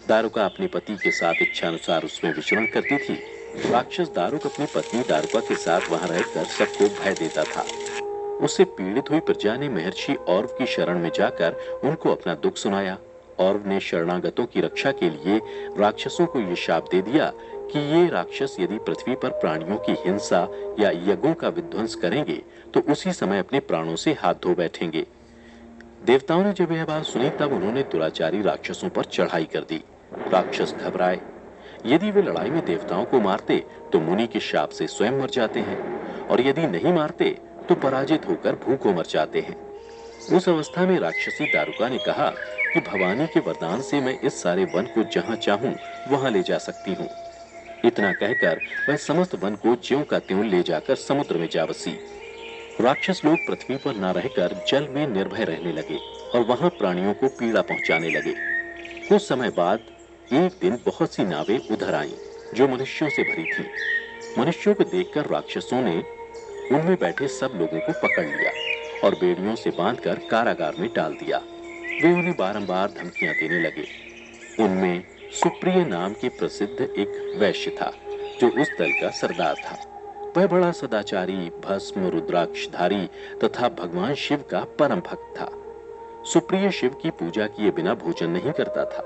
दारुका अपने पति के साथ इच्छानुसार उसमें विचरण करती थी। राक्षस दारुक अपनी पत्नी दारुका के साथ वहां रहकर सबको भय देता था। उससे पीड़ित हुई प्रजा ने महर्षि औरव की शरण में जाकर उनको अपना दुख सुनाया। औरव ने शरणागतों की रक्षा के लिए राक्षसों को ये शाप दे दिया कि ये राक्षस यदि पृथ्वी पर प्राणियों की हिंसा या यज्ञों का विध्वंस करेंगे तो उसी समय अपने प्राणों से हाथ धो बैठेंगे। देवताओं ने जब यह बात सुनी, तब उन्होंने दुराचारी राक्षसों पर चढ़ाई कर दी। राक्षस घबराए। यदि वे लड़ाई में देवताओं को मारते तो मुनि के शाप से स्वयं मर जाते हैं, और यदि नहीं मारते तो पराजित होकर भूखों मर जाते हैं। उस अवस्था में राक्षसी दारुका ने कहा कि भवानी के वरदान से मैं इस सारे वन को जहां चाहूं वहां ले जा सकती हूं। इतना कहकर वह समस्त वन को ज्यों का त्यों ले जाकर समुद्र में जा बसी। राक्षस लोग पृथ्वी पर न रहकर जल में निर्भय रहने लगे और वहां प्राणियों को पीड़ा पहुंचाने लगे। कुछ समय बाद एक दिन बहुत सी नावें उधर आईं, जो मनुष्यों से भरी थीं। मनुष्यों को देखकर राक्षसों ने उनमें बैठे सब लोगों को पकड़ लिया और बेड़ियों से बांधकर कारागार में डाल दिया। वे उन्हें बारंबार धमकियां देने लगे। उनमें सुप्रिय नाम के प्रसिद्ध एक वैश्य था, जो उस दल का सरदार था। वह बड़ा सदाचारी, भस्म, रुद्राक्षधारी तथा भगवान शिव का परम भक्त था। सुप्रिय शिव की पूजा किए बिना भोजन नहीं करता था।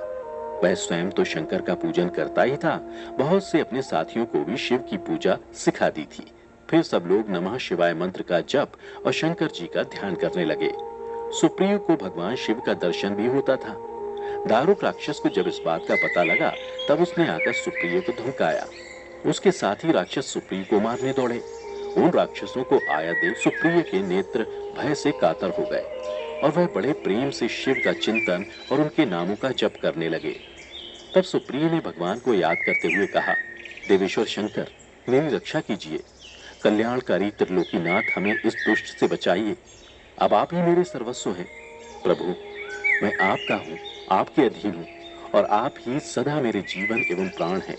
वह स्वयं तो शंकर का पूजन करता ही था, बहुत से अपने साथियों को भी शिव की पूजा सिखा दी थी। फिर सब लोग नमः शिवाय मंत्र का जप और शंकर जी का ध्यान करने लगे। सुप्रिय को भगवान शिव का दर्शन भी होता था। दारुक राक्षस को जब इस बात का पता लगा, तब उसने आकर सुप्रिय को धमकाया। उसके साथ ही राक्षस सुप्रिय को मारने दौड़े। उन राक्षसों को आया देख सुप्रिय के नेत्र भय से कातर हो गए और वह बड़े प्रेम से शिव का चिंतन और उनके नामों का जप करने लगे। तब सुप्रिय ने भगवान को याद करते हुए कहा, देवेश्वर शंकर, मेरी रक्षा कीजिए। कल्याणकारी त्रिलोकीनाथ, हमें इस दुष्ट से बचाइए। अब आप ही मेरे सर्वस्व हैं। प्रभु, मैं आपका हूँ, आपके अधीन हूँ, और आप ही सदा मेरे जीवन एवं प्राण हैं।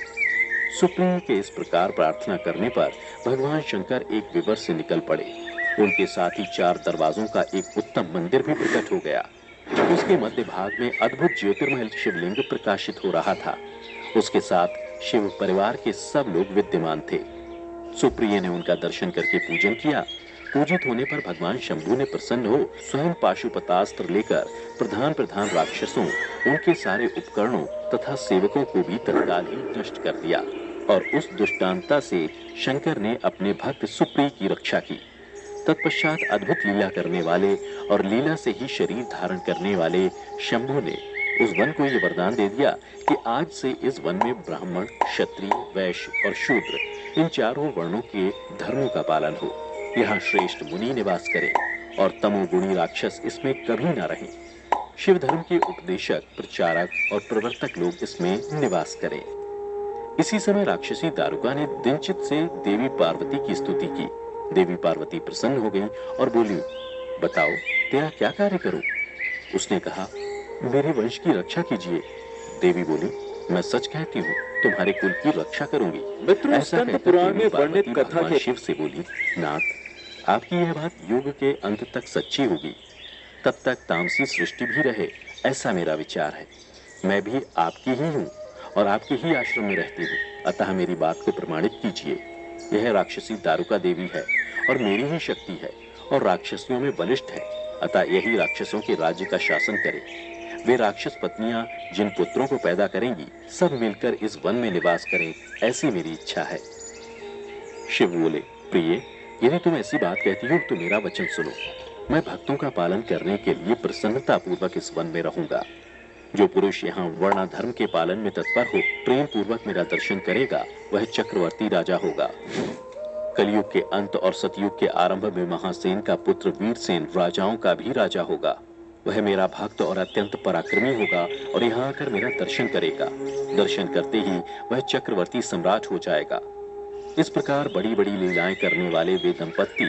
सुप्रिय के इस प्रकार प्रार्थना करने पर भगवान शंकर एक विवर से निकल पड़े। उनके साथ ही 4 दरवाजों का एक उत्तम मंदिर भी प्रकट हो गया। उसके मध्य भाग में अद्भुत ज्योतिर्मय शिवलिंग प्रकाशित हो रहा था। उसके साथ शिव परिवार के सब लोग विद्यमान थे। सुप्रिय ने उनका दर्शन करके पूजन किया। पूजित होने पर भगवान शंभु ने प्रसन्न हो स्वयं पाशुपतास्त्र लेकर प्रधान राक्षसों, उनके सारे उपकरणों तथा सेवकों को भी तत्काल ही नष्ट कर दिया, और उस दुष्टांता से शंकर ने अपने भक्त सुप्रिय की रक्षा की। तत्पश्चात अद्भुत लीला करने वाले और लीला से ही शरीर धारण करने वाले शंभु ने उस वन को यह वरदान दे दिया कि आज से इस वन में ब्राह्मण, क्षत्रिय, वैश्य और शूद्र, इन चारों वर्णों के धर्मों का पालन हो। यहाँ श्रेष्ठ मुनि निवास करें और तमोगुणी राक्षस इसमें कभी न रहें। शिव धर्म के उपदेशक, प्रचारक और प्रवर्तक लोग इसमें निवास करें। इसी समय राक्षसी दारुका ने दिनचित से देवी पार्वती की स्तुति की। देवी पार्वती प्रसन्न हो गई और बोली, बताओ तेरा क्या कार्य करूं? उसने कहा, मेरे वंश की रक्षा कीजिए। देवी बोली, मैं सच कहती हूँ, तुम्हारे कुल की रक्षा करूंगी। मित्रों, स्कंद पुराण में वर्णित कथा के शिव से बोली, नाथ, आपकी यह बात युग के अंत तक सच्ची होगी, तब तक तामसी सृष्टि भी रहे, ऐसा मेरा विचार है। मैं भी आपकी ही हूँ और आपके ही आश्रम में रहती हूँ, अतः मेरी बात को प्रमाणित कीजिए। यह राक्षसी दारुका देवी है और मेरी ही शक्ति है और राक्षसियों में बलिष्ठ है, अतः यही राक्षसों के राज्य का शासन करे। वे राक्षस पत्नियां जिन पुत्रों को पैदा करेंगी, सब मिलकर इस वन में निवास करें, ऐसी मेरी इच्छा है। शिव बोले, प्रिय, यदि तुम ऐसी बात कहती हो तो मेरा वचन सुनो। मैं भक्तों का पालन करने के लिए प्रसन्नता पूर्वक इस वन में रहूंगा। जो पुरुष यहाँ वर्ण धर्म के पालन में तत्पर हो, प्रेम पूर्वक मेरा दर्शन करेगा, वह चक्रवर्ती राजा होगा। कलयुग के अंत और सतयुग के आरंभ में महासेन का पुत्र वीरसेन राजाओं का भी राजा होगा। वह मेरा भक्त और अत्यंत पराक्रमी होगा और यहाँ आकर मेरा दर्शन करेगा। दर्शन करते ही वह चक्रवर्ती सम्राट हो जाएगा। इस प्रकार बड़ी बड़ी लीलाएं करने वाले वे दंपत्ति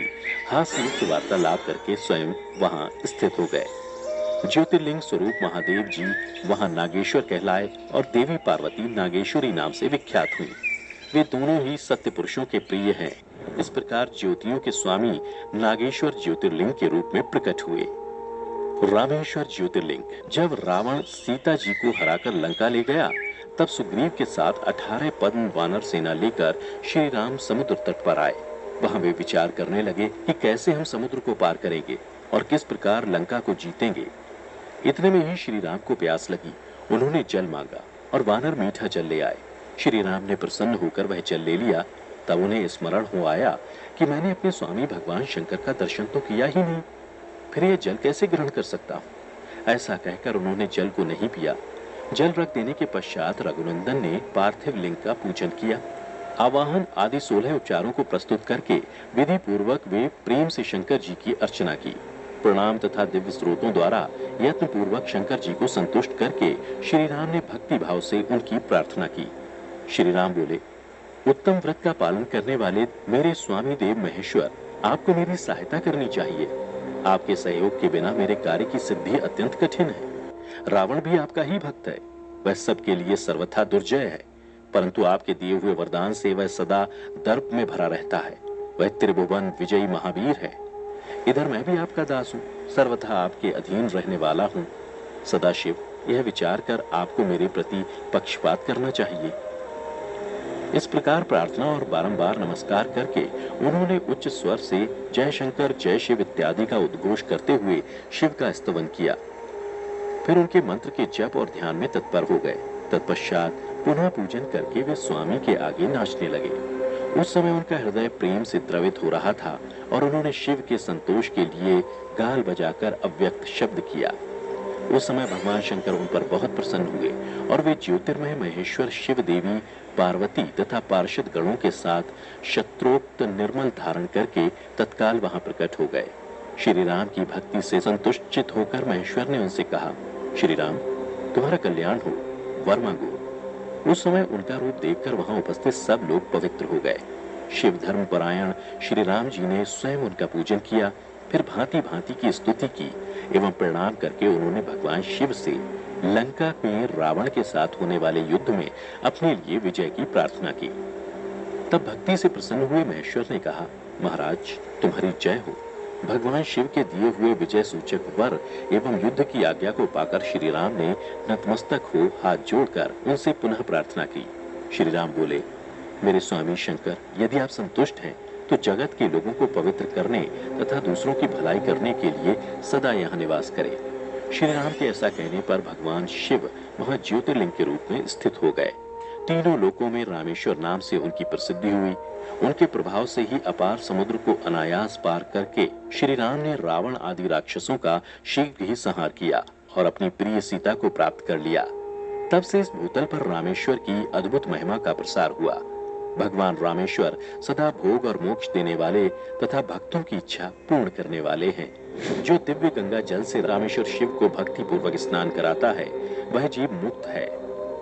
हास्ययुक्त वार्तालाप करके स्वयं वहां स्थित हो गए। ज्योतिर्लिंग स्वरूप महादेव जी वहां नागेश्वर कहलाए और देवी पार्वती नागेश्वरी नाम से विख्यात हुई। वे दोनों ही सत्य पुरुषों के प्रिय हैं। इस प्रकार ज्योतियों के स्वामी नागेश्वर ज्योतिर्लिंग के रूप में प्रकट हुए। रामेश्वर ज्योतिर्लिंग। जब रावण सीता जी को हराकर लंका ले गया, तब सुग्रीव के साथ 18 पद्म वानर सेना लेकर श्री राम समुद्र तट पर आए। वहां वे विचार करने लगे कि कैसे हम समुद्र को पार करेंगे और किस प्रकार लंका को जीतेंगे। इतने में ही श्री राम को प्यास लगी। उन्होंने जल मांगा और वानर मीठा जल ले आए। श्री राम ने प्रसन्न होकर वह जल ले लिया। तब उन्हें स्मरण हो आया कि मैंने अपने स्वामी भगवान शंकर का दर्शन तो किया ही नहीं, फिर यह जल कैसे ग्रहण कर सकता हूँ। ऐसा कहकर उन्होंने जल को नहीं पिया। जल रख देने के पश्चात रघुनंदन ने पार्थिव लिंग का पूजन किया। आवाहन आदि 16 उपचारों को प्रस्तुत करके विधि पूर्वक वे प्रेम से शंकर जी की अर्चना की। प्रणाम तथा दिव्य स्रोतों द्वारा यत्न पूर्वक शंकर जी को संतुष्ट करके श्री राम ने भक्ति भाव से उनकी प्रार्थना की। श्री राम बोले, उत्तम व्रत का पालन करने वाले मेरे स्वामी देव महेश्वर, आपको मेरी सहायता करनी चाहिए। आपके सहयोग के बिना मेरे कार्य की सिद्धि अत्यंत कठिन है। रावण भी आपका ही भक्त है, वह सबके लिए सर्वथा दुर्जय है, परंतु आपके दिए हुए वरदान से वह सदा दर्प में भरा रहता है। वह त्रिभुवन विजयी महावीर है। इधर मैं भी आपका दास हूँ, सर्वथा आपके अधीन रहने वाला हूँ। सदाशिव, यह विचार कर आपको मेरे प्रति पक्षपात करना चाहिए। इस प्रकार प्रार्थना और बारंबार नमस्कार करके उन्होंने उच्च स्वर से जय शंकर जय शिव इत्यादि का उद्घोष करते हुए शिव का स्तवन किया। फिर उनके मंत्र के जप और ध्यान में तत्पर हो गए। तत्पश्चात पुनः पूजन करके वे स्वामी के आगे नाचने लगे। उस समय उनका हृदय प्रेम से द्रवित हो रहा था और उन्होंने शिव के संतोष के लिए गाल बजाकर अव्यक्त शब्द किया। उस समय भगवान शंकर उन पर बहुत प्रसन्न हुए और वे ज्योतिर्मय महेश्वर शिव देवी पार्वती तथा पार्षद गणों के साथ शत्रोक्त निर्मल धारण करके तत्काल वहां प्रकट हो गए। श्री राम की भक्ति से संतुष्ट होकर महेश्वर ने उनसे कहा, श्री राम, तुम्हारा कल्याण हो, वर मांगो। उस समय उनका रूप देखकर वहां उपस्थित सब लोग पवित्र हो गए। शिव धर्म परायण श्री राम जी ने स्वयं उनका पूजन किया। फिर भांति भांति की स्तुति की एवं प्रणाम करके उन्होंने भगवान शिव से लंका में रावण के साथ होने वाले युद्ध में अपने लिए विजय की प्रार्थना की। तब भक्ति से प्रसन्न हुए महेश्वर ने कहा, महाराज, तुम्हारी जय हो। भगवान शिव के दिए हुए विजय सूचक वर एवं युद्ध की आज्ञा को पाकर श्री राम ने नतमस्तक हो हाथ जोड़कर उनसे पुनः प्रार्थना की। श्री राम बोले, मेरे स्वामी शंकर, यदि आप संतुष्ट हैं तो जगत के लोगों को पवित्र करने तथा दूसरों की भलाई करने के लिए सदा यहाँ निवास करें। श्री राम के ऐसा कहने पर भगवान शिव वहां ज्योतिर्लिंग के रूप में स्थित हो गए। तीनों लोकों में रामेश्वर नाम से उनकी प्रसिद्धि हुई। उनके प्रभाव से ही अपार समुद्र को अनायास पार करके श्री राम ने रावण आदि राक्षसों का शीघ्र ही संहार किया और अपनी प्रिय सीता को प्राप्त कर लिया। तब से इस भूतल पर रामेश्वर की अद्भुत महिमा का प्रसार हुआ। भगवान रामेश्वर सदा भोग और मोक्ष देने वाले तथा भक्तों की इच्छा पूर्ण करने वाले हैं। जो दिव्य गंगा जल से रामेश्वर शिव को भक्ति पूर्वक स्नान कराता है, वह जीव मुक्त है।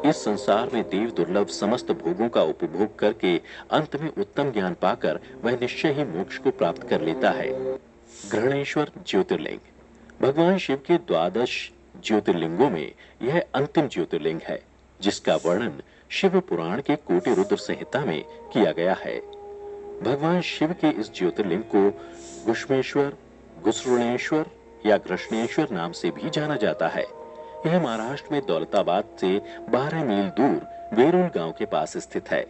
इस संसार में देव दुर्लभ समस्त भोगों का उपभोग करके अंत में उत्तम ज्ञान पाकर वह निश्चय ही मोक्ष को प्राप्त कर लेता है। ग्रहणेश्वर ज्योतिर्लिंग। भगवान शिव के 12 ज्योतिर्लिंगों में यह अंतिम ज्योतिर्लिंग है, जिसका वर्णन शिव पुराण के कोटि रुद्र संहिता में किया गया है। भगवान शिव के इस ज्योतिर्लिंग को घुष्मेश्वर, घुसरुणेश्वर या घृष्णेश्वर नाम से भी जाना जाता है। यह महाराष्ट्र में दौलताबाद से 12 मील दूर वेरुल गांव के पास स्थित है।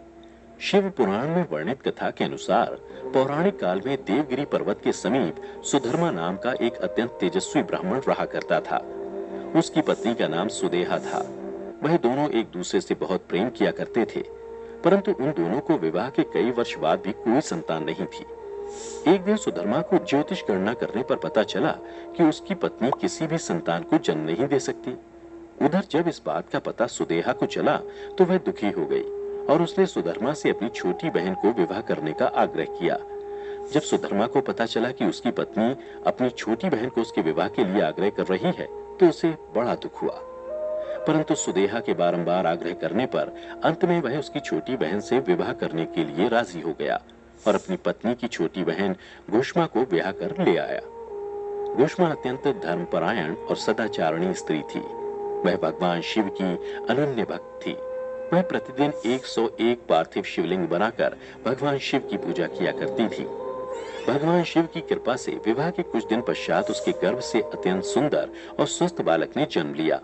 शिव पुराण में वर्णित कथा के अनुसार पौराणिक काल में देवगिरी पर्वत के समीप सुधर्मा नाम का एक अत्यंत तेजस्वी ब्राह्मण रहा करता था। उसकी पत्नी का नाम सुदेहा था। वह दोनों एक दूसरे से बहुत प्रेम किया करते थे, परंतु उन दोनों को विवाह के कई वर्ष बाद भी कोई संतान नहीं थी। एक दिन सुधर्मा को ज्योतिष गणना करने पर पता चला कि उसकी पत्नी किसी भी संतान को जन्म नहीं दे सकती। उधर जब इस बात का पता सुदेहा को चला तो वह दुखी हो गई और उसने सुधर्मा से अपनी छोटी बहन को विवाह करने का आग्रह किया। जब सुधर्मा को पता चला कि उसकी पत्नी अपनी छोटी बहन को उसके विवाह के लिए आग्रह कर रही है तो उसे बड़ा दुख हुआ, परंतु सुदेहा के बारंबार आग्रह करने पर अंत में वह उसकी छोटी बहन से विवाह करने के लिए राजी हो गया और अपनी पत्नी की छोटी बहन घुष्मा को ब्याह कर ले आया। घुष्मा अत्यंत धर्मपरायण और सदाचारणी स्त्री थी। वह भगवान शिव की अनन्य भक्त थी। वह प्रतिदिन 101 पार्थिव शिवलिंग बनाकर भगवान शिव की पूजा किया करती थी। भगवान शिव की कृपा से विवाह के कुछ दिन पश्चात उसके गर्भ से अत्यंत सुंदर और स्वस्थ बालक ने जन्म लिया।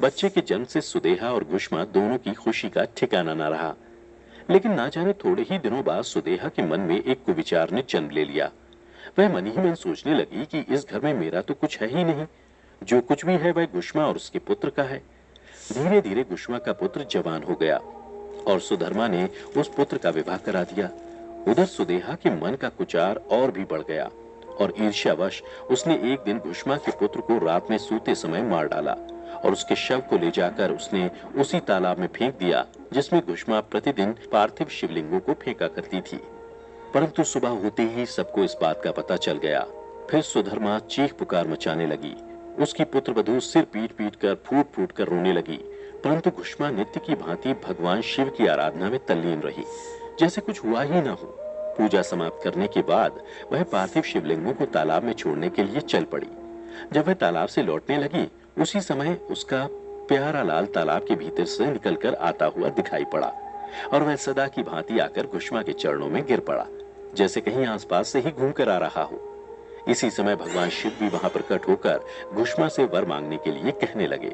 बच्चे के जन्म से सुदेहा और घुष्मा दोनों की खुशी का ठिकाना न रहा। लेकिन ना जाने थोड़े ही दिनों बाद सुदेहा के मन में एक कुविचार ने जन्म ले लिया। वह मन ही मन सोचने लगी कि इस घर में मेरा तो कुछ है ही नहीं, जो कुछ भी है वह घुष्मा और उसके पुत्र का है। धीरे धीरे घुष्मा का पुत्र जवान हो गया और सुधर्मा ने उस पुत्र का विवाह करा दिया। उधर सुदेहा के मन का कुचार और भी बढ़ गया और ईर्ष्यावश उसने एक दिन घुष्मा के पुत्र को रात में सोते समय मार डाला और उसके शव को ले जाकर उसने उसी तालाब में फेंक दिया जिसमें घुष्मा प्रतिदिन पार्थिव शिवलिंगों को फेंका करती थी। परंतु सुबह होते ही सबको इस बात का पता चल गया। फिर सुधर्मा चीख पुकार मचाने लगी। उसकी पुत्रवधू सिर पीट पीट कर फूट फूट कर रोने लगी, परंतु घुष्मा नित्य की भांति भगवान शिव की आराधना में तल्लीन रही, जैसे कुछ हुआ ही न हो। पूजा समाप्त करने के बाद वह पार्थिव शिवलिंगों को तालाब में छोड़ने के लिए चल पड़ी। जब वह तालाब से लौटने लगी उसी समय उसका प्यारा लाल तालाब के भीतर से निकलकर आता हुआ दिखाई पड़ा और वह सदा की भांति आकर घुष्मा के चरणों में गिर पड़ा, जैसे कहीं आसपास से ही घूम कर आ रहा हो। इसी समय भगवान शिव भी वहां प्रकट होकर घुष्मा से वर मांगने के लिए कहने लगे।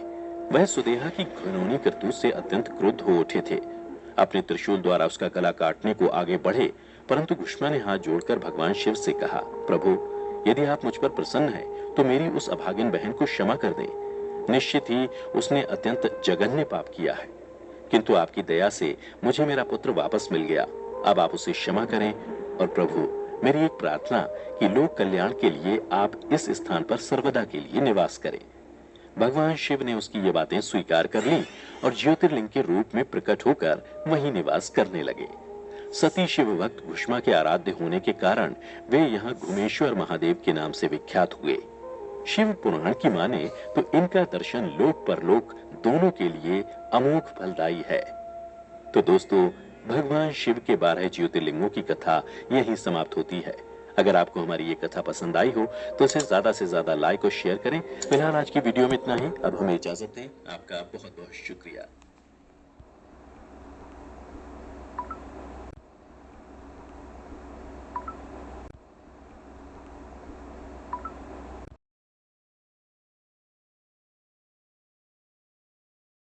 वह सुदेहा की घिनौनी करतूत से अत्यंत क्रुद्ध हो उठे थे। अपने त्रिशूल द्वारा उसका गला काटने को आगे बढ़े, परंतु घुष्मा ने हाथ जोड़कर भगवान शिव से कहा, प्रभु, यदि आप मुझ पर प्रसन्न हैं तो मेरी उस अभागिन बहन को क्षमा कर दें। निश्चित ही उसने अत्यंत जघन्य पाप किया है, किंतु आपकी दया से मुझे मेरा पुत्र वापस मिल गया। अब आप उसे क्षमा करें और प्रभु, मेरी एक प्रार्थना कि लोक कल्याण के लिए आप इस स्थान पर सर्वदा के लिए निवास करें। भगवान शिव ने उसकी ये बातें स्वीकार कर ली और ज्योतिर्लिंग के रूप में प्रकट होकर वहीं निवास करने लगे। सती शिव भक्त घुष्मा के आराध्य होने के कारण वे यहाँ घुमेश्वर महादेव के नाम से विख्यात हुए। शिव पुराण की माने तो इनका दर्शन लोक परलोक दोनों के लिए अमोघ फलदायी है। तो दोस्तों, भगवान शिव के 12 ज्योतिर्लिंगों की कथा यही समाप्त होती है। अगर आपको हमारी ये कथा पसंद आई हो तो इसे ज्यादा से ज्यादा लाइक और शेयर करें। फिलहाल आज की वीडियो में इतना ही। अब हमें इजाजत दें। आपका बहुत बहुत शुक्रिया।